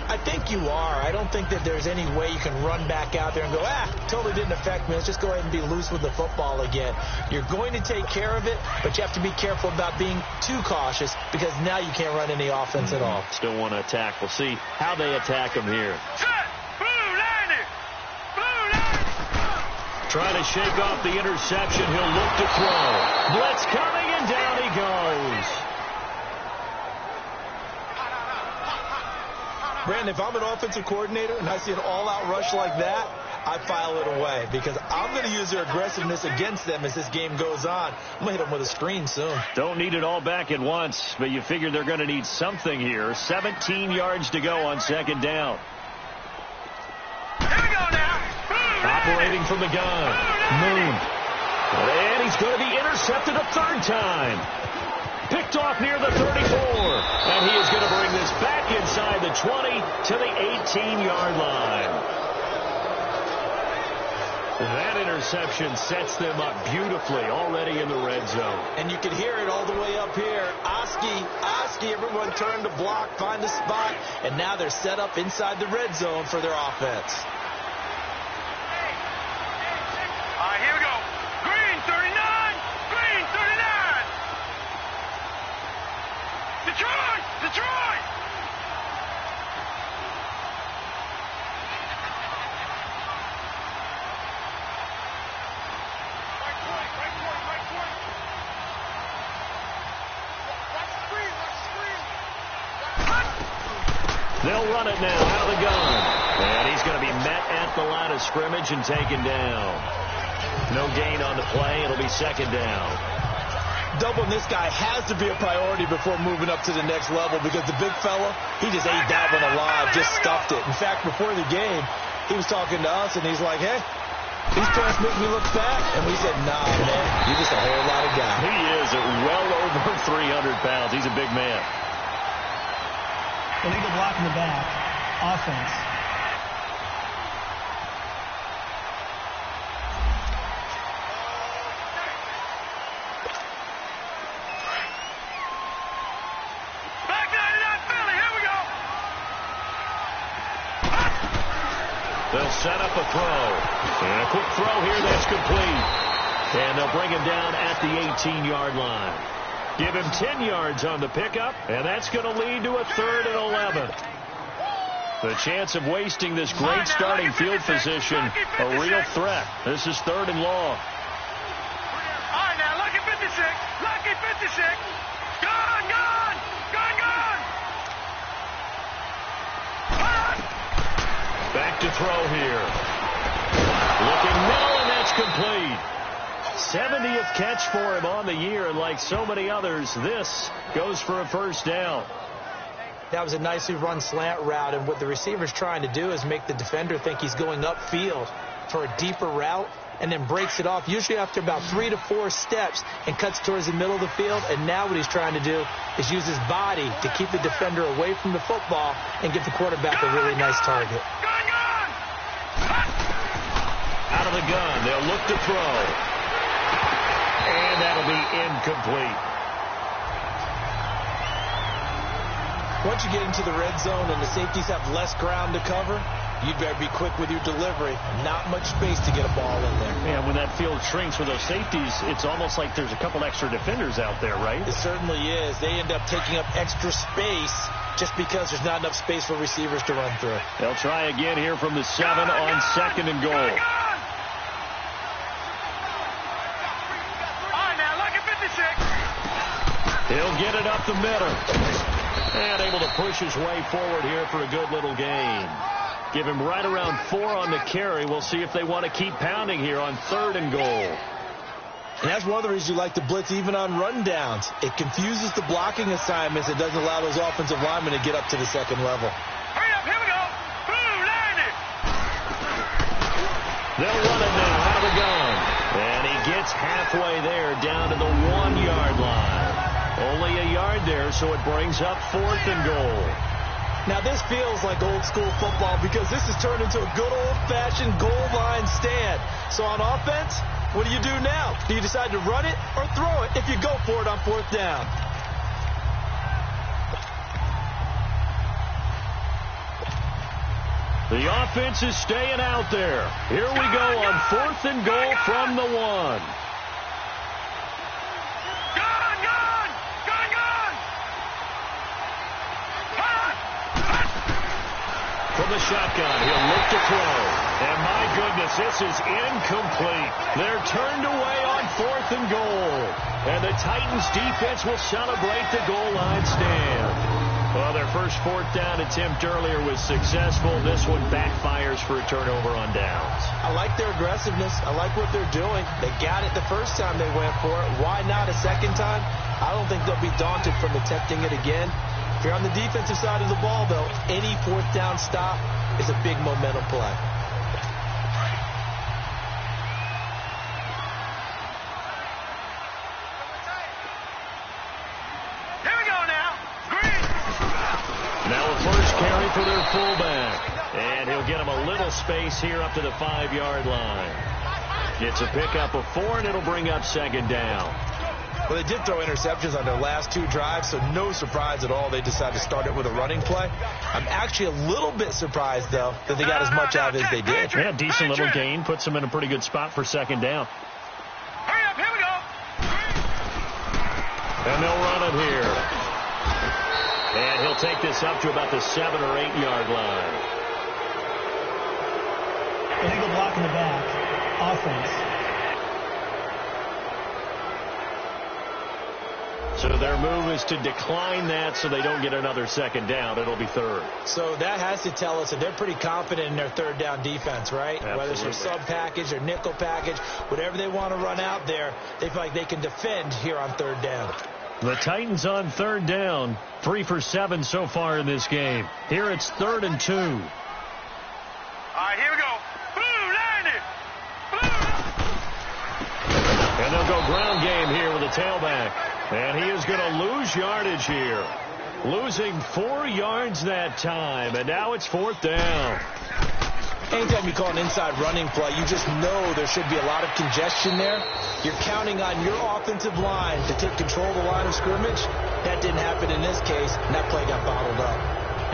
I think you are. I don't think that there's any way you can run back out there and go, totally didn't affect me. Let's just go ahead and be loose with the football again. You're going to take care of it, but you have to be careful about being too cautious, because now you can't run any offense at all. Still want to attack. We'll see how they attack them here. Trying to shake off the interception. He'll look to throw. Blitz coming, and down he goes. Brandon, if I'm an offensive coordinator and I see an all-out rush like that, I file it away, because I'm going to use their aggressiveness against them as this game goes on. I'm going to hit them with a screen soon. Don't need it all back at once, but you figure they're going to need something here. 17 yards to go on 2nd down. Here we go now. Operating from the gun. Moon. And he's going to be intercepted a 3rd time. Picked off near the 34. And he is going to bring this back inside the 20 to the 18-yard line. That interception sets them up beautifully already in the red zone. And you can hear it all the way up here. Oski, everyone turned to block, find a spot, and now they're set up inside the red zone for their offense. All right, here we go. Green 39. Green 39. Detroit. Detroit. They'll run it now out of the gun. And he's going to be met at the line of scrimmage and taken down. No gain on the play. It'll be 2nd down. Doubling this guy has to be a priority before moving up to the next level, because the big fella, he just ate that one alive, just stuffed it. In fact, before the game, he was talking to us, and he's like, hey, these pants make me look fat. And we said, nah, man, you're just a whole lot of guy. He is at well over 300 pounds. He's a big man. Illegal block in the back. Offense. They'll set up a throw. And a quick throw here that's complete. And they'll bring him down at the 18-yard line. Give him 10 yards on the pickup, and that's going to lead to a 3rd and 11. The chance of wasting this great starting field position, a real threat. This is 3rd and long. All right, now, lucky 56. Lucky 56. Gone, gone, gone, gone. Back to throw here. Looking middle, and that's complete. 70th catch for him on the year, and like so many others, this goes for a 1st down. That was a nicely run slant route, and what the receiver's trying to do is make the defender think he's going upfield for a deeper route, and then breaks it off, usually after about 3 to 4 steps, and cuts towards the middle of the field. And now what he's trying to do is use his body to keep the defender away from the football and give the quarterback a really nice target. Out of the gun, they'll look to throw. And that'll be incomplete. Once you get into the red zone and the safeties have less ground to cover, you better be quick with your delivery. Not much space to get a ball in there. And when that field shrinks with those safeties, it's almost like there's a couple extra defenders out there, right? It certainly is. They end up taking up extra space just because there's not enough space for receivers to run through. They'll try again here from the 7 on 2nd and goal. He'll get it up the middle. And able to push his way forward here for a good little gain. Give him right around 4 on the carry. We'll see if they want to keep pounding here on 3rd and goal. And that's one of the reasons you like to blitz even on rundowns. It confuses the blocking assignments. It doesn't allow those offensive linemen to get up to the 2nd level. Hurry up, here we go. Boom, land it. They'll run it now out of the gun. And he gets halfway there down to the 1-yard line. Only a yard there, so it brings up 4th and goal. Now, this feels like old school football because this has turned into a good old-fashioned goal line stand. So on offense, what do you do now? Do you decide to run it or throw it if you go for it on 4th down? The offense is staying out there. Here we go on 4th and goal from the 1. From the shotgun, he'll look to throw. And my goodness, this is incomplete. They're turned away on 4th and goal. And the Titans defense will celebrate the goal line stand. Well, their first 4th down attempt earlier was successful. This one backfires for a turnover on downs. I like their aggressiveness. I like what they're doing. They got it the first time they went for it. Why not a second time? I don't think they'll be daunted from attempting it again. If you're on the defensive side of the ball, though, any 4th down stop is a big momentum play. Here we go now. Green. Now a first carry for their fullback. And he'll get him a little space here up to the 5-yard line. It's a pickup of 4, and it'll bring up 2nd down. Well, they did throw interceptions on their last 2 drives, so no surprise at all they decided to start it with a running play. I'm actually a little bit surprised, though, that they got as much out as they did. Yeah, decent little gain. Puts them in a pretty good spot for 2nd down. Hurry up, here we go. And they'll run it here. And he'll take this up to about the 7 or 8-yard line. Illegal block in the back. Offense. So their move is to decline that so they don't get another 2nd down. It'll be 3rd. So that has to tell us that they're pretty confident in their 3rd down defense, right? Absolutely. Whether it's their sub package or nickel package, whatever they want to run out there, they feel like they can defend here on 3rd down. The Titans on 3rd down, 3 for 7 so far in this game. Here it's 3rd and 2. All right, here we go. Boom, land it. Boom. And they'll go ground game here with a tailback. And he is going to lose yardage here. Losing 4 yards that time. And now it's 4th down. Anytime you call an inside running play, you just know there should be a lot of congestion there. You're counting on your offensive line to take control of the line of scrimmage. That didn't happen in this case, and that play got bottled up.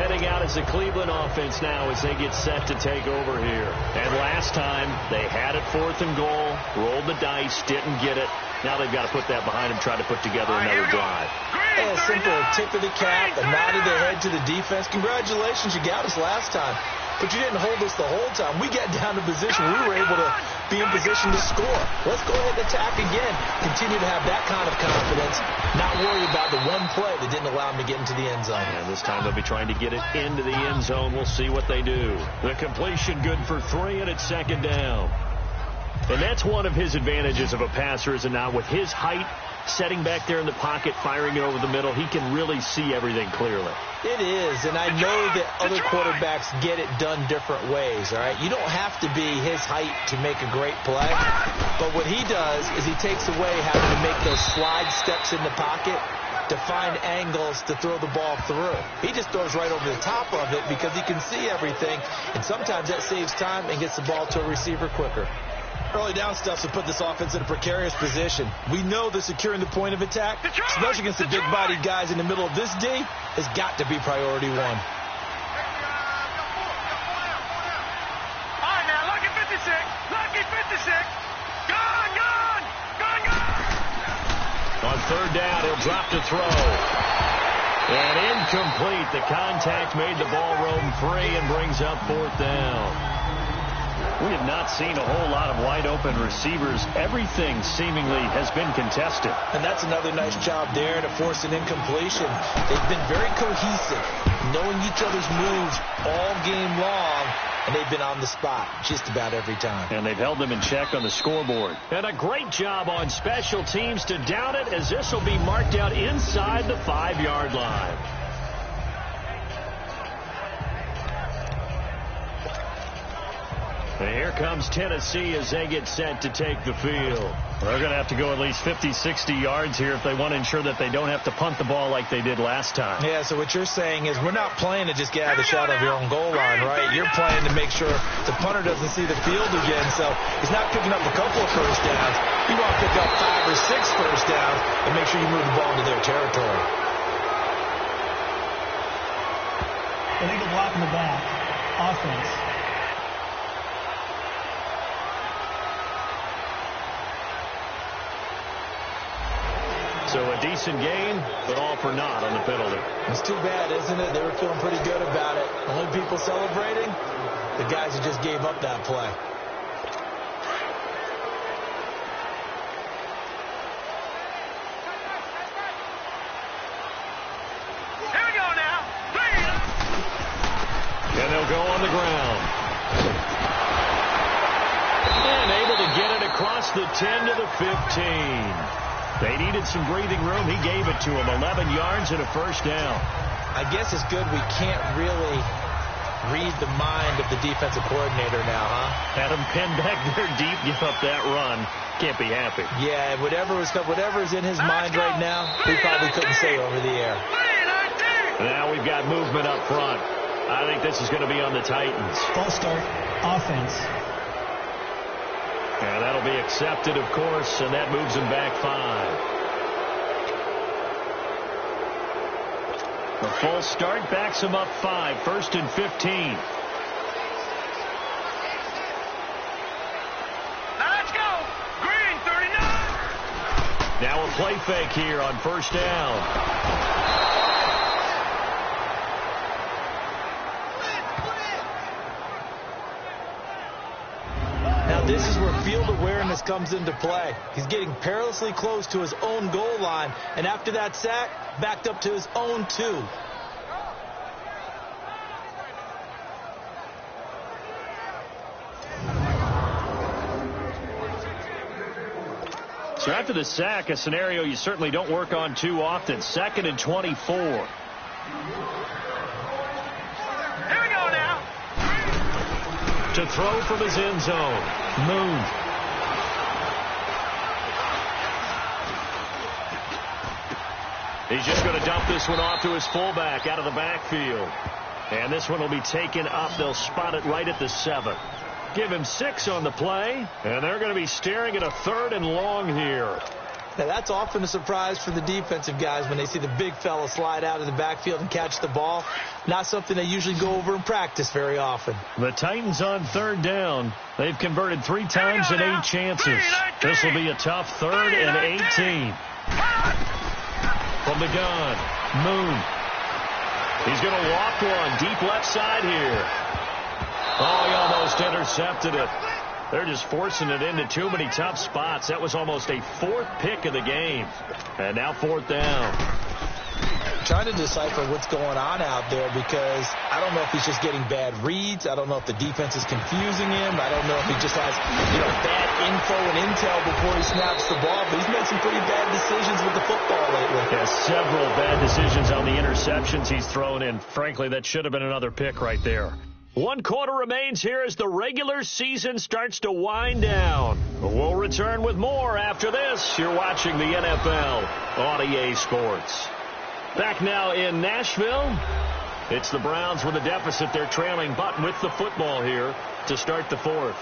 Heading out as the Cleveland offense now as they get set to take over here. And last time, they had it 4th and goal, rolled the dice, didn't get it. Now they've got to put that behind them, try to put together another drive. A simple tip of the cap, a nod of the head to the defense. Congratulations, you got us last time. But you didn't hold us the whole time. We got down to position. We were able to be in position to score. Let's go ahead and attack again. Continue to have that kind of confidence. Not worry about the one play that didn't allow them to get into the end zone. And this time they'll be trying to get it into the end zone. We'll see what they do. The completion good for 3, and it's 2nd down. And that's one of his advantages of a passer, is not with his height, setting back there in the pocket, firing it over the middle, he can really see everything clearly. It is, and I know that other quarterbacks get it done different ways, all right? You don't have to be his height to make a great play, but what he does is he takes away having to make those slide steps in the pocket to find angles to throw the ball through. He just throws right over the top of it because he can see everything, and sometimes that saves time and gets the ball to a receiver quicker. Early down stuff will put this offense in a precarious position. We know that securing the point of attack, especially against the big-bodied guys in the middle of this D, has got to be priority 1. All right, now, lucky 56. Lucky 56. Gone, gone. Gone, gone. On 3rd down, he'll drop to throw. And incomplete. The contact made the ball roam free and brings up 4th down. We have not seen a whole lot of wide-open receivers. Everything seemingly has been contested. And that's another nice job there to force an incompletion. They've been very cohesive, knowing each other's moves all game long, and they've been on the spot just about every time. And they've held them in check on the scoreboard. And a great job on special teams to down it, as this will be marked out inside the 5-yard line. And here comes Tennessee as they get set to take the field. They're going to have to go at least 50, 60 yards here if they want to ensure that they don't have to punt the ball like they did last time. Yeah, so what you're saying is we're not playing to just get out of the shadow of your own goal line, right? You're playing to make sure the punter doesn't see the field again. So he's not picking up a couple of first downs. You want to pick up 5 or 6 first downs and make sure you move the ball into their territory. Illegal block in the back. Offense. So a decent gain, but all for naught on the penalty. It's too bad, isn't it? They were feeling pretty good about it. Only people celebrating, the guys who just gave up that play. Here we go now. And they'll go on the ground. And able to get it across the 10 to the 15. They needed some breathing room. He gave it to them. 11 yards and a first down. I guess it's good we can't really read the mind of the defensive coordinator now, huh? Had him pinned back there deep, give up that run. Can't be happy. Yeah, whatever is in his mind right now, he probably couldn't say over the air. Now we've got movement up front. I think this is going to be on the Titans. False start. Offense. And that'll be accepted, of course, and that moves them back 5. The false start backs them up 5. 1st and 15. Let's go. Green, 39. Now a play fake here on 1st down. This is where field awareness comes into play. He's getting perilously close to his own goal line, and after that sack, backed up to his own 2. So after the sack, a scenario you certainly don't work on too often. 2nd and 24. Here we go now. To throw from his end zone. Move. He's just going to dump this one off to his fullback out of the backfield. And this one will be taken up. They'll spot it right at the 7. Give him 6 on the play. And they're going to be staring at a 3rd and long here. Now, that's often a surprise for the defensive guys when they see the big fella slide out of the backfield and catch the ball. Not something they usually go over in practice very often. The Titans on third down. They've converted 3 times in 8 chances. This will be a tough 3rd and 18. From the gun, Moon. He's going to walk one deep left side here. Oh, he almost intercepted it. They're just forcing it into too many tough spots. That was almost a 4th pick of the game. And now 4th down. Trying to decipher what's going on out there because I don't know if he's just getting bad reads. I don't know if the defense is confusing him. I don't know if he just has, bad info and intel before he snaps the ball. But he's made some pretty bad decisions with the football lately. Yeah, several bad decisions on the interceptions he's thrown in. Frankly, that should have been another pick right there. 1 quarter remains here as the regular season starts to wind down. We'll return with more after this. You're watching the NFL on EA Sports. Back now in Nashville. It's the Browns with a deficit. They're trailing, but with the football here to start the 4th.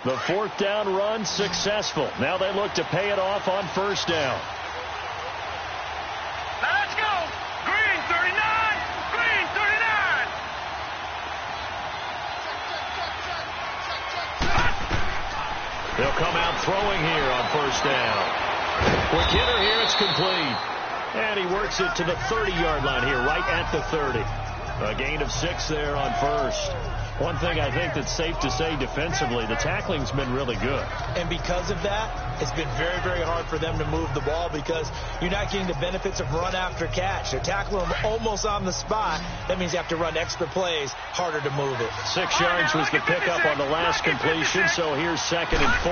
The 4th down run successful. Now they look to pay it off on 1st down. Now let's go. Green 39. Green 39. They'll come out throwing here on 1st down. Quick hitter here. It's complete. And he works it to the 30-yard line here, right at the 30. A gain of 6 there on 1st. One thing I think that's safe to say defensively, the tackling's been really good. And because of that, it's been very, very hard for them to move the ball because you're not getting the benefits of run after catch. They're tackling them almost on the spot. That means you have to run extra plays, harder to move it. 6 yards was the pickup on the last completion, so here's 2nd and 4.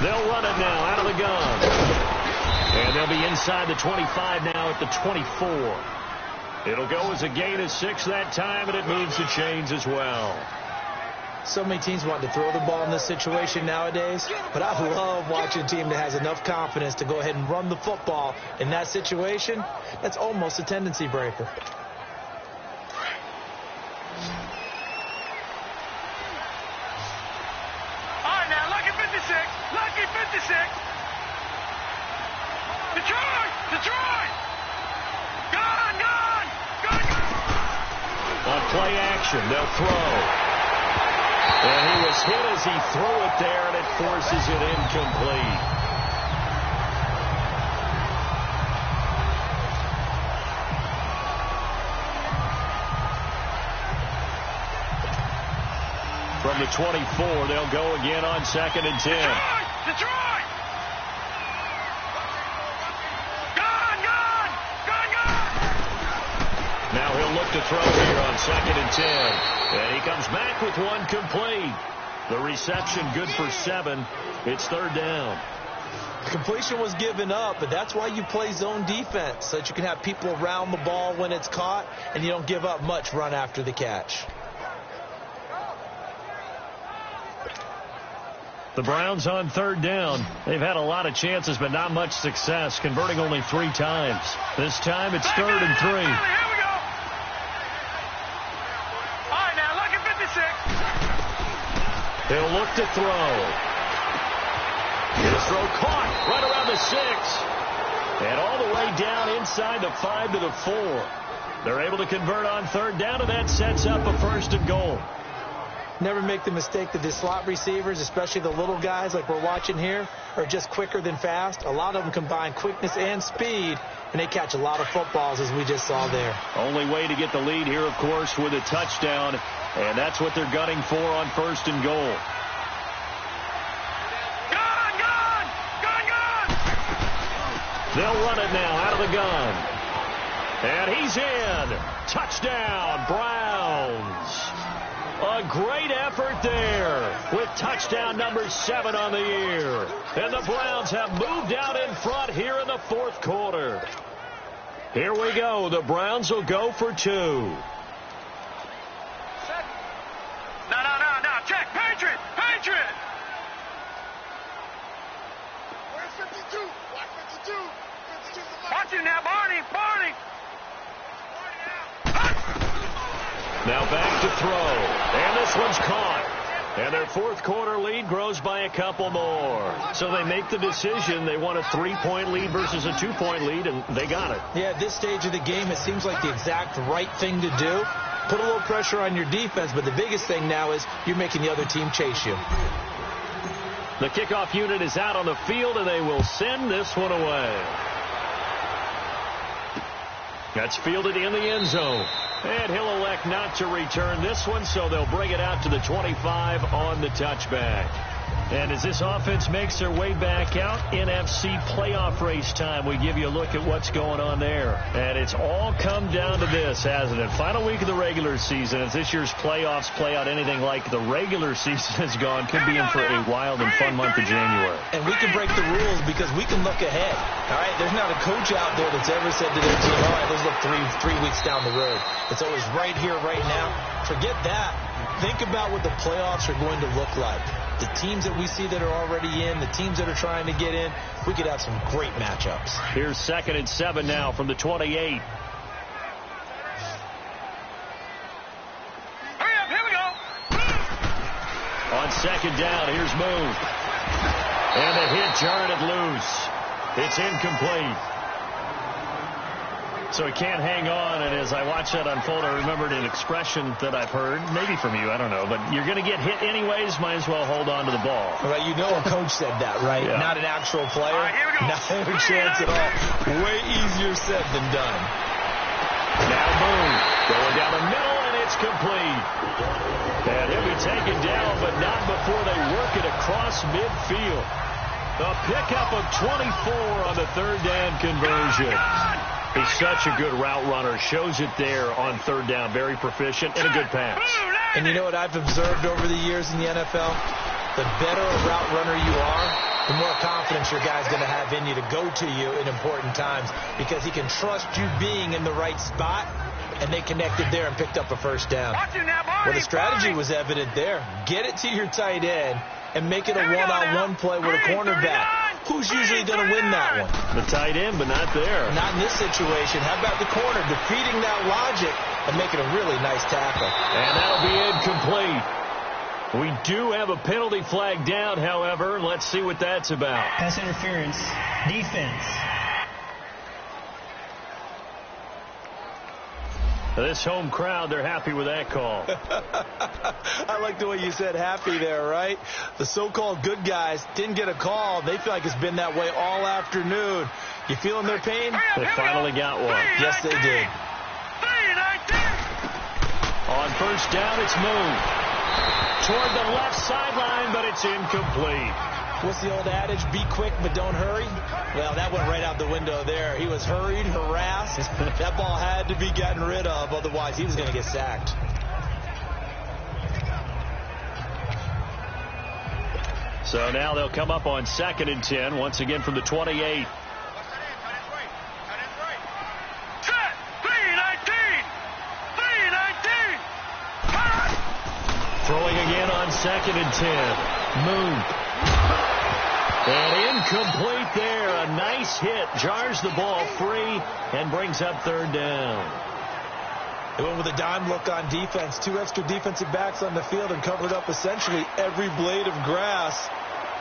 They'll run it now out of the gun. And they'll be inside the 25 now at the 24. It'll go as a gain of 6 that time, and it moves the chains as well. So many teams want to throw the ball in this situation nowadays, but I love watching a team that has enough confidence to go ahead and run the football in that situation. That's almost a tendency breaker. All right, now, lucky 56. Lucky 56. Detroit! Detroit! Gone! Gone! Gone! On play action, they'll throw. And he was hit as he threw it there, and it forces it incomplete. From the 24, they'll go again on 2nd and 10. Detroit! Detroit! Gone! Gone! Gone! Gone! Now he'll look to throw here on 2nd and 10. And he comes back with one complete. The reception good for 7. It's 3rd down. The completion was given up, but that's why you play zone defense, so that you can have people around the ball when it's caught, and you don't give up much run after the catch. The Browns on 3rd down. They've had a lot of chances, but not much success, converting only 3 times. This time it's 3rd and 3. Here we go. All right, now, lucky 56. He'll look to throw. His throw caught right around the 6. And all the way down inside the 5 to the 4. They're able to convert on 3rd down, and that sets up a 1st and goal. Never make the mistake that the slot receivers, especially the little guys like we're watching here, are just quicker than fast. A lot of them combine quickness and speed, and they catch a lot of footballs, as we just saw there. Only way to get the lead here, of course, with a touchdown, and that's what they're gunning for on 1st and goal. Gone! Gone! Gone! Gone! They'll run it now out of the gun. And he's in. Touchdown, Browns. A great effort there with touchdown number 7 on the year. And the Browns have moved out in front here in the 4th quarter. Here we go. The Browns will go for 2. No. Check. Patriot! Patriot! Where's 52? Watch 52. 52's the Watch him now, Barney! Barney! Now back to throw. And this one's caught. And their fourth quarter lead grows by a couple more. So they make the decision. They want a 3-point lead versus a 2-point lead, and they got it. Yeah, at this stage of the game, it seems like the exact right thing to do. Put a little pressure on your defense, but the biggest thing now is you're making the other team chase you. The kickoff unit is out on the field, and they will send this one away. That's fielded in the end zone. And he'll elect not to return this one, so they'll bring it out to the 25 on the touchback. And as this offense makes their way back out, NFC playoff race time, we give you a look at what's going on there. And it's all come down to this, hasn't it? Final week of the regular season. As this year's playoffs play out anything like the regular season has gone, could be in for a wild and fun month of January. And we can break the rules because we can look ahead. All right, there's not a coach out there that's ever said to their team, all right, let's look three weeks down the road. It's always right here, right now. Forget that. Think about what the playoffs are going to look like. The teams that we see that are already in, the teams that are trying to get in, we could have some great matchups. Here's 2nd and 7 now from the 28. Hurry up, here we go. On 2nd down, here's Moon. And the hit jarred it loose. It's incomplete. So he can't hang on, and as I watched that unfold, I remembered an expression that I've heard, maybe from you, I don't know, but you're going to get hit anyways, might as well hold on to the ball. Well, you know a coach said that, right? Yeah. Not an actual player. All right, here we go. Not a chance at all. Way easier said than done. Now Moon going down the middle, and it's complete. And he'll be taken down, but not before they work it across midfield. The pickup of 24 on the 3rd down conversion. He's such a good route runner. Shows it there on 3rd down. Very proficient and a good pass. And you know what I've observed over the years in the NFL? The better a route runner you are, the more confidence your guy's going to have in you to go to you in important times because he can trust you being in the right spot, and they connected there and picked up a 1st down. Well, the strategy was evident there. Get it to your tight end and make it a one-on-one play with a cornerback. Who's usually going to win that one? The tight end, but not there. Not in this situation. How about the corner defeating that logic and making a really nice tackle? And that'll be incomplete. We do have a penalty flag down, however. Let's see what that's about. Pass interference. Defense. This home crowd, they're happy with that call. I like the way you said happy there, right? The so-called good guys didn't get a call. They feel like it's been that way all afternoon. You feeling their pain? They finally got one. Yes, they did. On 1st down, it's Moon. Toward the left sideline, but it's incomplete. What's the old adage? Be quick, but don't hurry. Well, that went right out the window there. He was hurried, harassed. That ball had to be gotten rid of, otherwise he was going to get sacked. So now they'll come up on 2nd and 10, once again from the 28. Throwing again on 2nd and 10. Moon. And incomplete there. A nice hit. Jars the ball free and brings up 3rd down. They went with a dime look on defense. 2 extra defensive backs on the field and covered up essentially every blade of grass.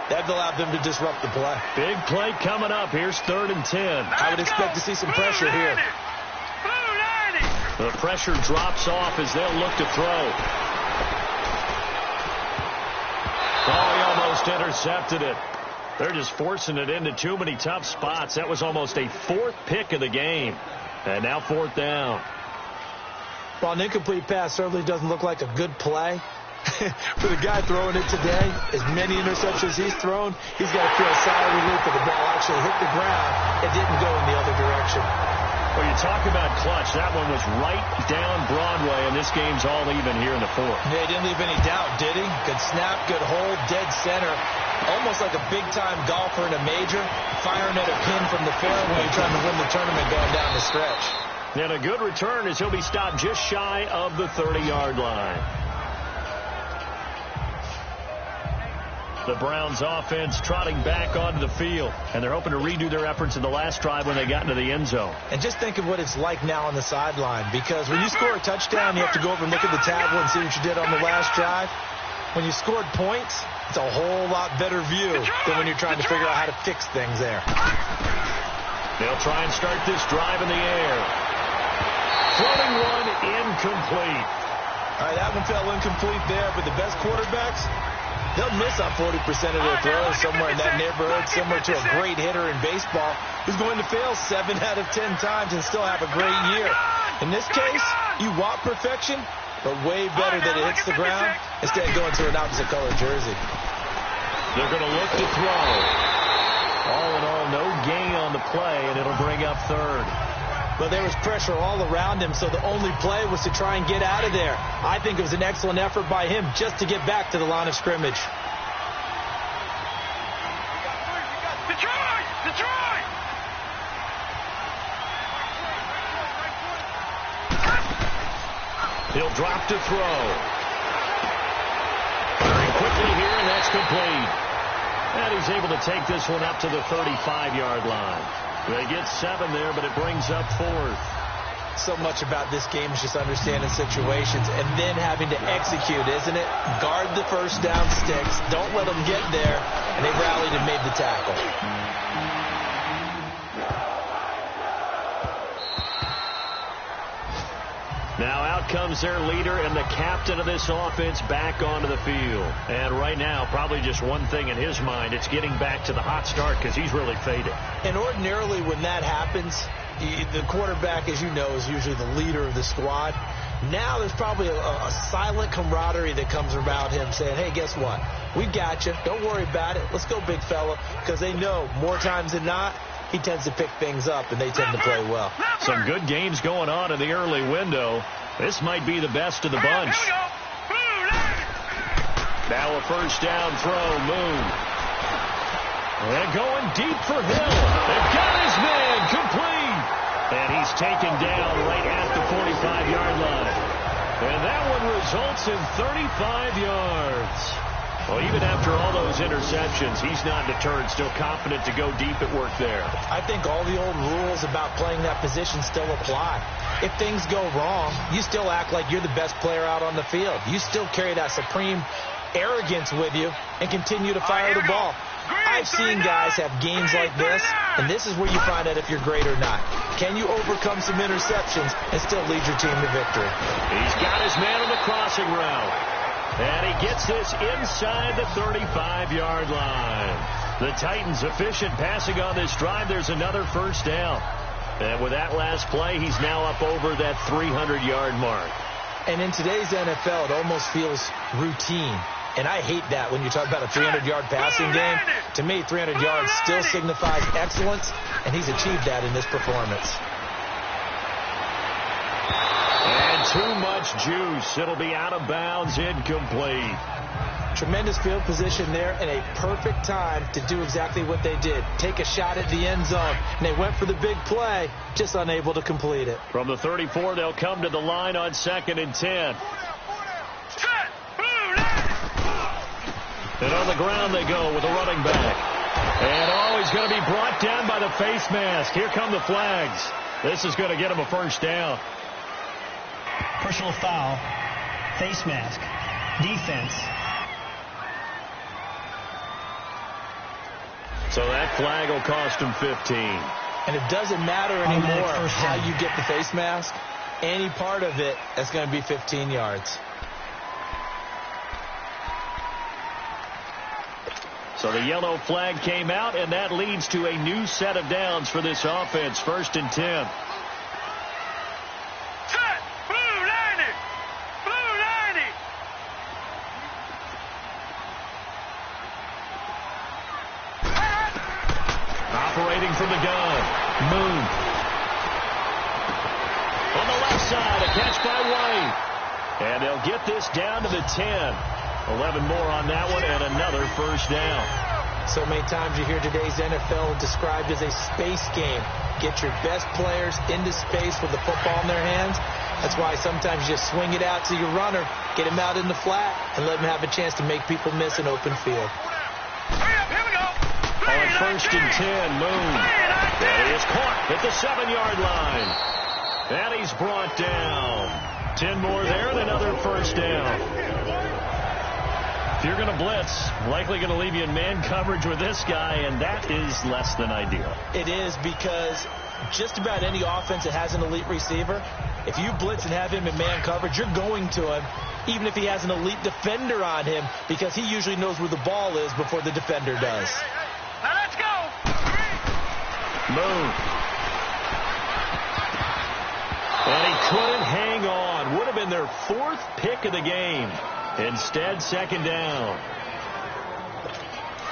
That allowed them to disrupt the play. Big play coming up. Here's 3rd and 10. I would expect to see some pressure here. The pressure drops off as they'll look to throw. Oh, he almost intercepted it. They're just forcing it into too many tough spots. That was almost a 4th pick of the game. And now 4th down. Well, an incomplete pass certainly doesn't look like a good play. For the guy throwing it today, as many interceptions he's thrown, he's got to feel a sigh of relief that the ball actually hit the ground and didn't go in the other direction. Well, you talk about clutch. That one was right down Broadway, and this game's all even here in the 4th. Yeah, he didn't leave any doubt, did he? Good snap, good hold, dead center. Almost like a big-time golfer in a major, firing at a pin from the fairway, trying to win the tournament going down the stretch. And a good return as he'll be stopped just shy of the 30-yard line. The Browns offense trotting back onto the field, and they're hoping to redo their efforts in the last drive when they got into the end zone. And just think of what it's like now on the sideline, because when you score a touchdown, you have to go over and look at the tablet and see what you did on the last drive. when you scored points, it's a whole lot better view than when you're trying to figure out how to fix things there. They'll try and start this drive in the air. Floating one, incomplete. All right, that one fell incomplete there, but the best quarterbacks, they'll miss on 40% of their throws somewhere in that neighborhood, similar to a great hitter in baseball who's going to fail 7 out of 10 times and still have a great year. In this case, you want perfection, but way better that it hits the ground instead of going to an opposite color jersey. They're going to look to throw. All in all, no gain on the play, and it'll bring up third. Well, there was pressure all around him, so the only play was to try and get out of there. I think it was an excellent effort by him just to get back to the line of scrimmage. Detroit! He'll drop to throw. Very quickly here, and that's complete. And he's able to take this one up to the 35-yard line. They get 7 there, but it brings up 4th. So much about this game is just understanding situations and then having to execute, isn't it? Guard the first down sticks. Don't let them get there. And they rallied and made the tackle. Now out comes their leader and the captain of this offense back onto the field. And right now, probably just one thing in his mind. It's getting back to the hot start because he's really faded. And ordinarily when that happens, the quarterback, as you know, is usually the leader of the squad. Now there's probably a silent camaraderie that comes around him saying, hey, guess what? We got you. Don't worry about it. Let's go, big fella. Because they know more times than not, he tends to pick things up, and they tend to play well. Some good games going on in the early window. This might be the best of the bunch. Now a first down throw, Moon. And going deep for Hill. They've got his man complete. And he's taken down right at the 45-yard line. And that one results in 35 yards. Well, even after all those interceptions, he's not deterred, still confident to go deep at work there. I think all the old rules about playing that position still apply. If things go wrong, you still act like you're the best player out on the field. You still carry that supreme arrogance with you and continue to fire the ball. I've seen guys have games like this, and this is where you find out if you're great or not. Can you overcome some interceptions and still lead your team to victory? He's got his man on the crossing route. And he gets this inside the 35-yard line. The Titans efficient passing on this drive. There's another first down. And with that last play, he's now up over that 300-yard mark. And in today's NFL, it almost feels routine. And I hate that when you talk about a 300-yard passing game. To me, 300 yards still signifies excellence, and he's achieved that in this performance. And too much juice. It'll be out of bounds, incomplete. Tremendous field position there and a perfect time to do exactly what they did. Take a shot at the end zone. And they went for the big play, just unable to complete it. From the 34, they'll come to the line on 2nd and 10. And on the ground they go with a running back. And he's going to be brought down by the face mask. Here come the flags. This is going to get him a first down. Personal foul, face mask, defense. So that flag will cost him 15. And it doesn't matter anymore how you get the face mask. Any part of it, that's going to be 15 yards. So the yellow flag came out, and that leads to a new set of downs for this offense. 1st and 10. Operating from the gun, Moon. On the left side, a catch by White. And they'll get this down to the 10. 11 more on that one, and another first down. So many times you hear today's NFL described as a space game. Get your best players into space with the football in their hands. That's why sometimes you just swing it out to your runner, get him out in the flat, and let him have a chance to make people miss an open field. On 1st and 10, Moon. And he is caught at the 7-yard line. And he's brought down. 10 more there and another first down. you're going to blitz, likely going to leave you in man coverage with this guy, and that is less than ideal. It is, because just about any offense that has an elite receiver, if you blitz and have him in man coverage, you're going to him, even if he has an elite defender on him, because he usually knows where the ball is before the defender does. Now let's go. Move. And he couldn't hang on. Would have been their 4th pick of the game. Instead, 2nd down.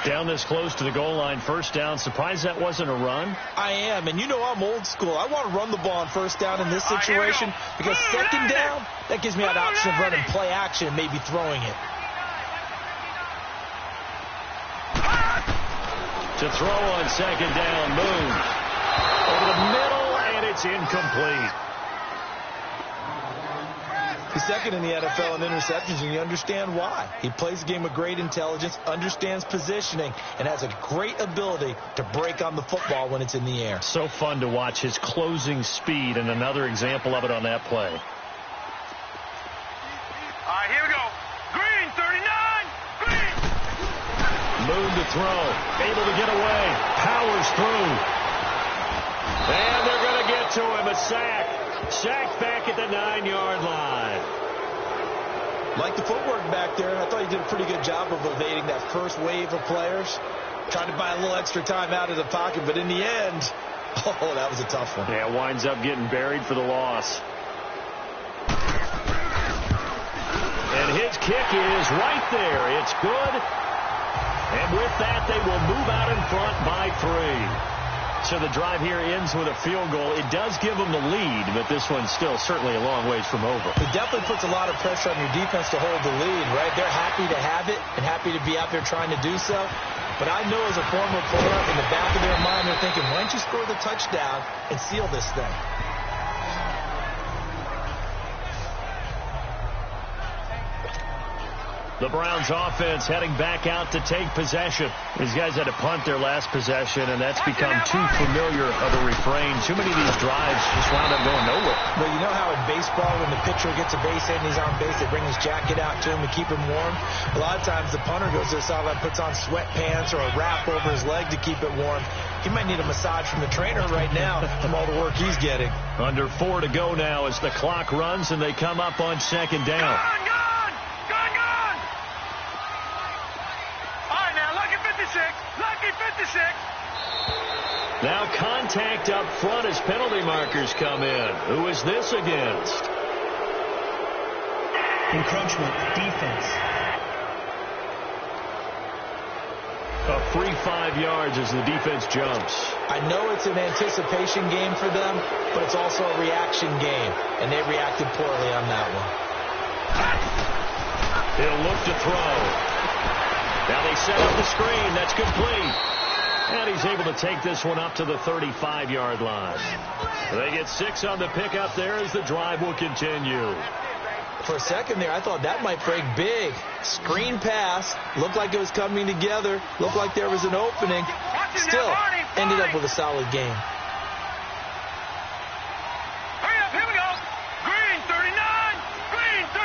Down this close to the goal line, 1st down. Surprised that wasn't a run? I am, and you know I'm old school. I want to run the ball on 1st down in this situation, because 2nd down, that gives me an option of running play action and maybe throwing it. To throw on 2nd down, Moon. Over the middle, and it's incomplete. He's 2nd in the NFL in interceptions, and you understand why. He plays a game with great intelligence, understands positioning, and has a great ability to break on the football when it's in the air. So fun to watch his closing speed, and another example of it on that play. All right, here we go. Green, 39. Green. Moon to throw. Able to get away. Powers through. And they're going to get to him. A sack. Sacked back at the 9-yard line. Like the footwork back there, I thought he did a pretty good job of evading that first wave of players. Tried to buy a little extra time out of the pocket, but in the end, oh, that was a tough one. Yeah, winds up getting buried for the loss. And his kick is right there. It's good. And with that, they will move out in front by 3. So the drive here ends with a field goal. It does give them the lead, but this one's still certainly a long ways from over. It definitely puts a lot of pressure on your defense to hold the lead, right? They're happy to have it and happy to be out there trying to do so. But I know as a former player, in the back of their mind, they're thinking, why don't you score the touchdown and seal this thing? The Browns offense heading back out to take possession. These guys had to punt their last possession, and that's become too familiar of a refrain. Too many of these drives just wound up going nowhere. But you know how in baseball, when the pitcher gets a base hit and he's on base, they bring his jacket out to him to keep him warm? A lot of times the punter goes to the sideline, puts on sweatpants or a wrap over his leg to keep it warm. He might need a massage from the trainer right now from all the work he's getting. Under 4 to go now as the clock runs, and they come up on 2nd down. Lucky 56. Now contact up front as penalty markers come in. Who is this against? Encroachment, defense. A free 5 yards as the defense jumps. I know it's an anticipation game for them, but it's also a reaction game, and they reacted poorly on that one. He'll look to throw. Now they set up the screen. That's complete. And he's able to take this one up to the 35-yard line. They get 6 on the pickup there as the drive will continue. For a second there, I thought that might break big. Screen pass. Looked like it was coming together. Looked like there was an opening. Still ended up with a solid game. Hurry up, here we go. Green, 39. Green, 39.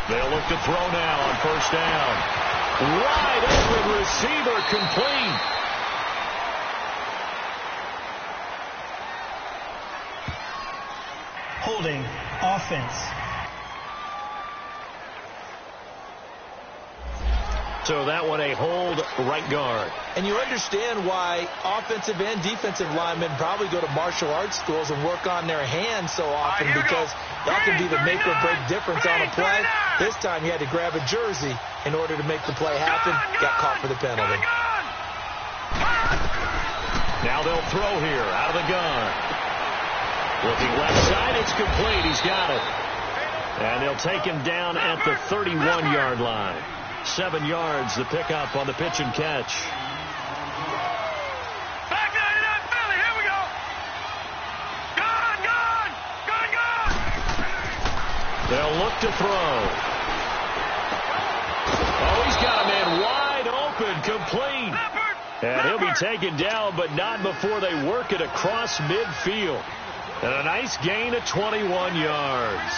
They'll look to throw now on 1st down. Wide open receiver complete. Holding, offense. So that one a hold, right guard. And you understand why offensive and defensive linemen probably go to martial arts schools and work on their hands so often, because that can be the make or break difference on a play. This time he had to grab a jersey in order to make the play happen. Got caught for the penalty. Now they'll throw here out of the gun. Looking left side, it's complete. He's got it. And they'll take him down at the 31-yard line. 7 yards, the pickup on the pitch and catch. Back 99 Philly, here we go. Gone. They'll look to throw. Oh, he's got a man wide open, complete. And he'll be taken down, but not before they work it across midfield. And a nice gain of 21 yards.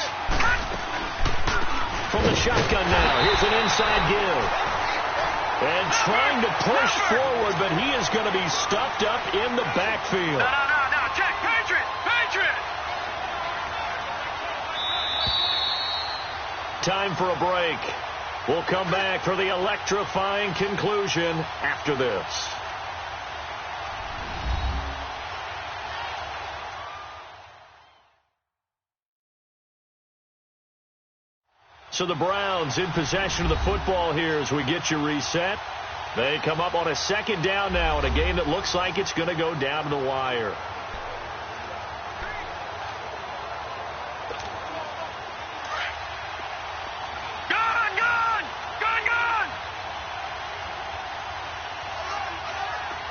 from the shotgun now. Here's an inside give. And trying to push forward, but he is going to be stuffed up in the backfield. No. Check. Patriot. Time for a break. We'll come back for the electrifying conclusion after this. So the Browns in possession of the football here as we get you reset. They come up on a second down now in a game that looks like it's going to go down to the wire. Gun!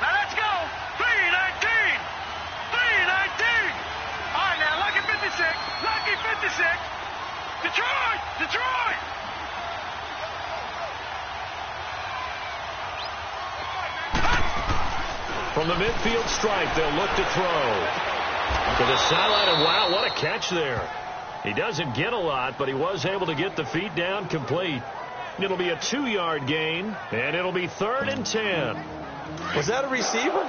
Now let's go! 319! All right, now, lucky 56! Detroit! From the midfield stripe, they'll look to throw. To the sideline, and wow, what a catch there. He doesn't get a lot, but he was able to get the feet down complete. It'll be a 2-yard gain, and it'll be 3rd and 10. Was that a receiver?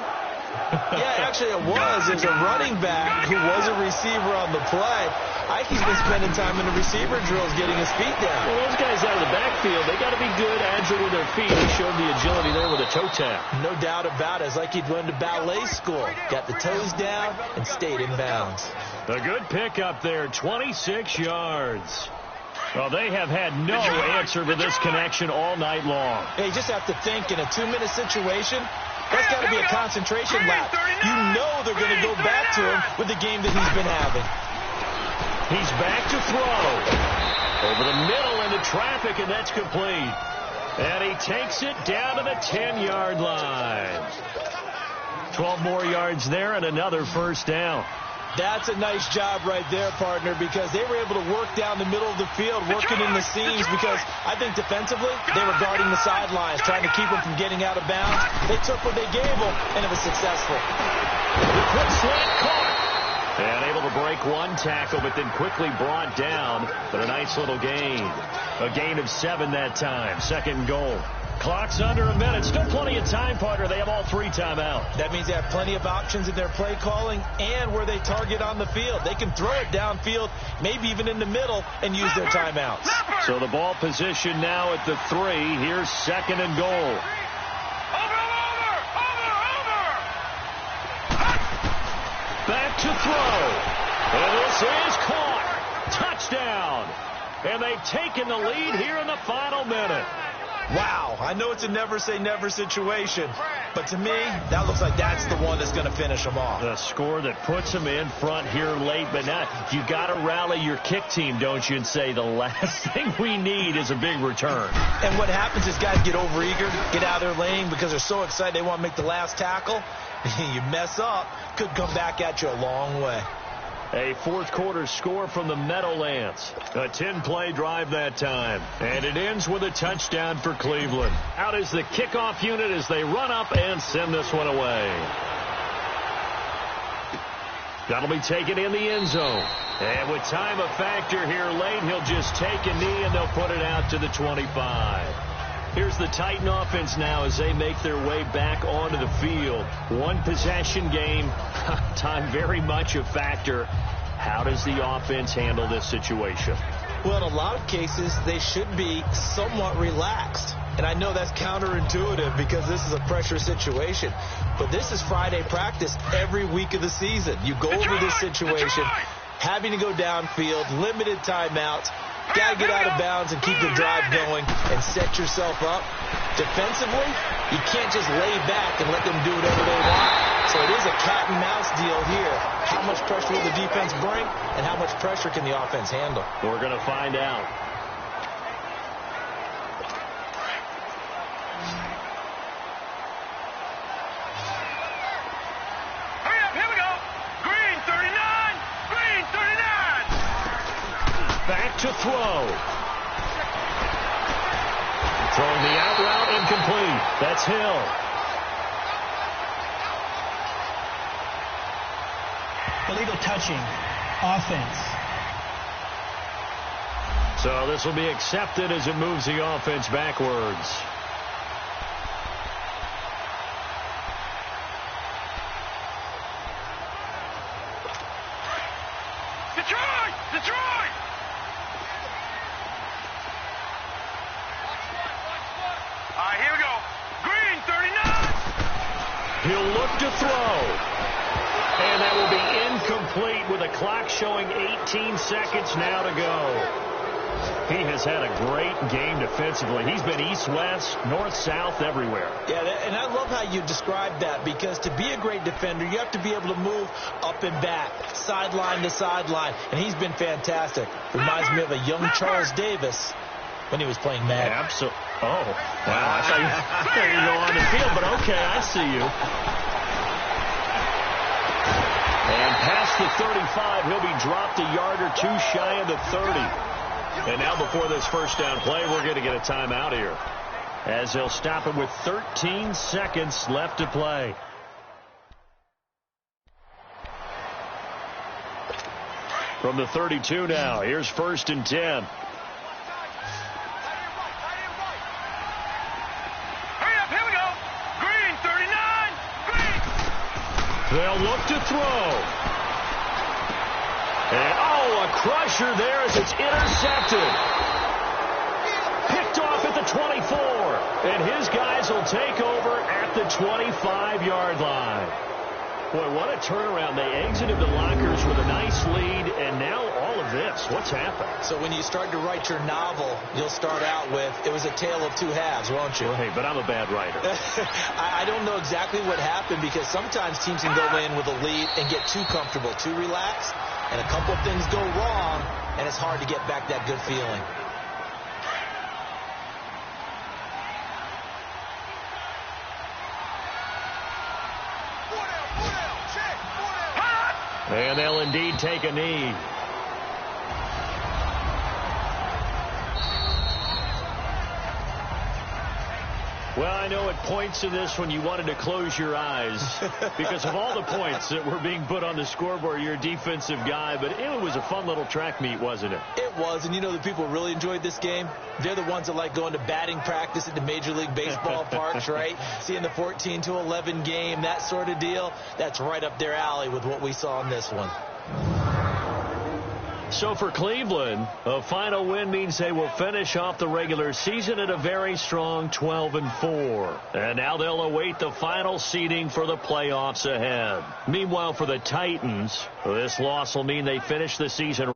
Yeah, actually it was. There's a running back who was a receiver on the play. Ike's been spending time in the receiver drills getting his feet down. Well, those guys out of the backfield, they got to be good, agile with their feet. He showed the agility there with a toe tap. No doubt about it. It's like he'd went to ballet school. Got the toes down and stayed in bounds. A good pickup there, 26 yards. Well, they have had no answer for this connection all night long. Yeah, you just have to think in a 2-minute situation, that's got to be a concentration lap. You know they're going to go back to him with the game that he's been having. He's back to throw. Over the middle into traffic, and that's complete. And he takes it down to the 10-yard line. 12 more yards there and another first down. That's a nice job right there, partner, because they were able to work down the middle of the field, working in the seams, because I think defensively they were guarding the sidelines, trying to keep them from getting out of bounds. They took what they gave them, and it was successful. The quick slant caught. And able to break one tackle, but then quickly brought down. But a nice little gain. A gain of 7 that time. 2nd goal. Clock's under a minute. Still plenty of time, partner. They have all 3 timeouts. That means they have plenty of options in their play calling and where they target on the field. They can throw it downfield, maybe even in the middle, and use their timeouts. So the ball position now at the 3. Here's 2nd and goal. Back to throw. And this is caught. Touchdown. And they've taken the lead here in the final minute. Wow, I know it's a never-say-never situation, but to me, that looks like that's the one that's going to finish them off. The score that puts them in front here late, but now you got to rally your kick team, don't you, and say the last thing we need is a big return. And what happens is guys get overeager, get out of their lane because they're so excited they want to make the last tackle. You mess up, could come back at you a long way. A 4th quarter score from the Meadowlands. A 10-play drive that time. And it ends with a touchdown for Cleveland. Out is the kickoff unit as they run up and send this one away. That'll be taken in the end zone. And with time a factor here late, he'll just take a knee and they'll put it out to the 25. Here's the Titan offense now as they make their way back onto the field. 1 possession game. Time very much a factor. How does the offense handle this situation? Well, in a lot of cases, they should be somewhat relaxed. And I know that's counterintuitive because this is a pressure situation. But this is Friday practice every week of the season. You go over this situation, having to go downfield, limited timeouts. Got to get out of bounds and keep the drive going and set yourself up. Defensively, you can't just lay back and let them do whatever they want. So it is a cat and mouse deal here. How much pressure will the defense bring and how much pressure can the offense handle? We're going to find out. Hurry up, here we go. Green 39. Back to throw. Throwing the out route incomplete. That's Hill. Illegal touching. Offense. So this will be accepted as it moves the offense backwards. Detroit! Detroit! All right, here we go. Green, 39. He'll look to throw. And that will be incomplete with the clock showing 18 seconds now to go. He has had a great game defensively. He's been east-west, north-south, everywhere. Yeah, and I love how you described that, because to be a great defender, you have to be able to move up and back, sideline to sideline, and he's been fantastic. Reminds me of a young Charles Davis when he was playing Madden. Absolutely. Oh, wow. I thought you go on the field, but okay, I see you. And past the 35, he'll be dropped a yard or two shy of the 30. And now before this first down play, we're going to get a timeout here, as they'll stop it with 13 seconds left to play. From the 32 now, here's 1st and 10. Hurry up, here we go. Green, 39. Green. They'll look to throw. And, oh, a crusher there as it's intercepted. Picked off at the 24. And his guys will take over at the 25-yard line. Boy, what a turnaround. They exited the lockers with a nice lead, and now all of this. What's happened? So when you start to write your novel, you'll start out with, it was a tale of two halves, won't you? Well, hey, but I'm a bad writer. I don't know exactly what happened, because sometimes teams can go in with a lead and get too comfortable, too relaxed, and a couple of things go wrong, and it's hard to get back that good feeling. And they'll indeed take a knee. Well, I know at points in this when you wanted to close your eyes because of all the points that were being put on the scoreboard. You're a defensive guy, but it was a fun little track meet, wasn't it? It was, and you know the people who really enjoyed this game? They're the ones that like going to batting practice at the Major League Baseball parks, right? Seeing the 14-11 game, that sort of deal. That's right up their alley with what we saw in this one. So for Cleveland, a final win means they will finish off the regular season at a very strong 12-4. And now they'll await the final seeding for the playoffs ahead. Meanwhile, for the Titans, this loss will mean they finish the season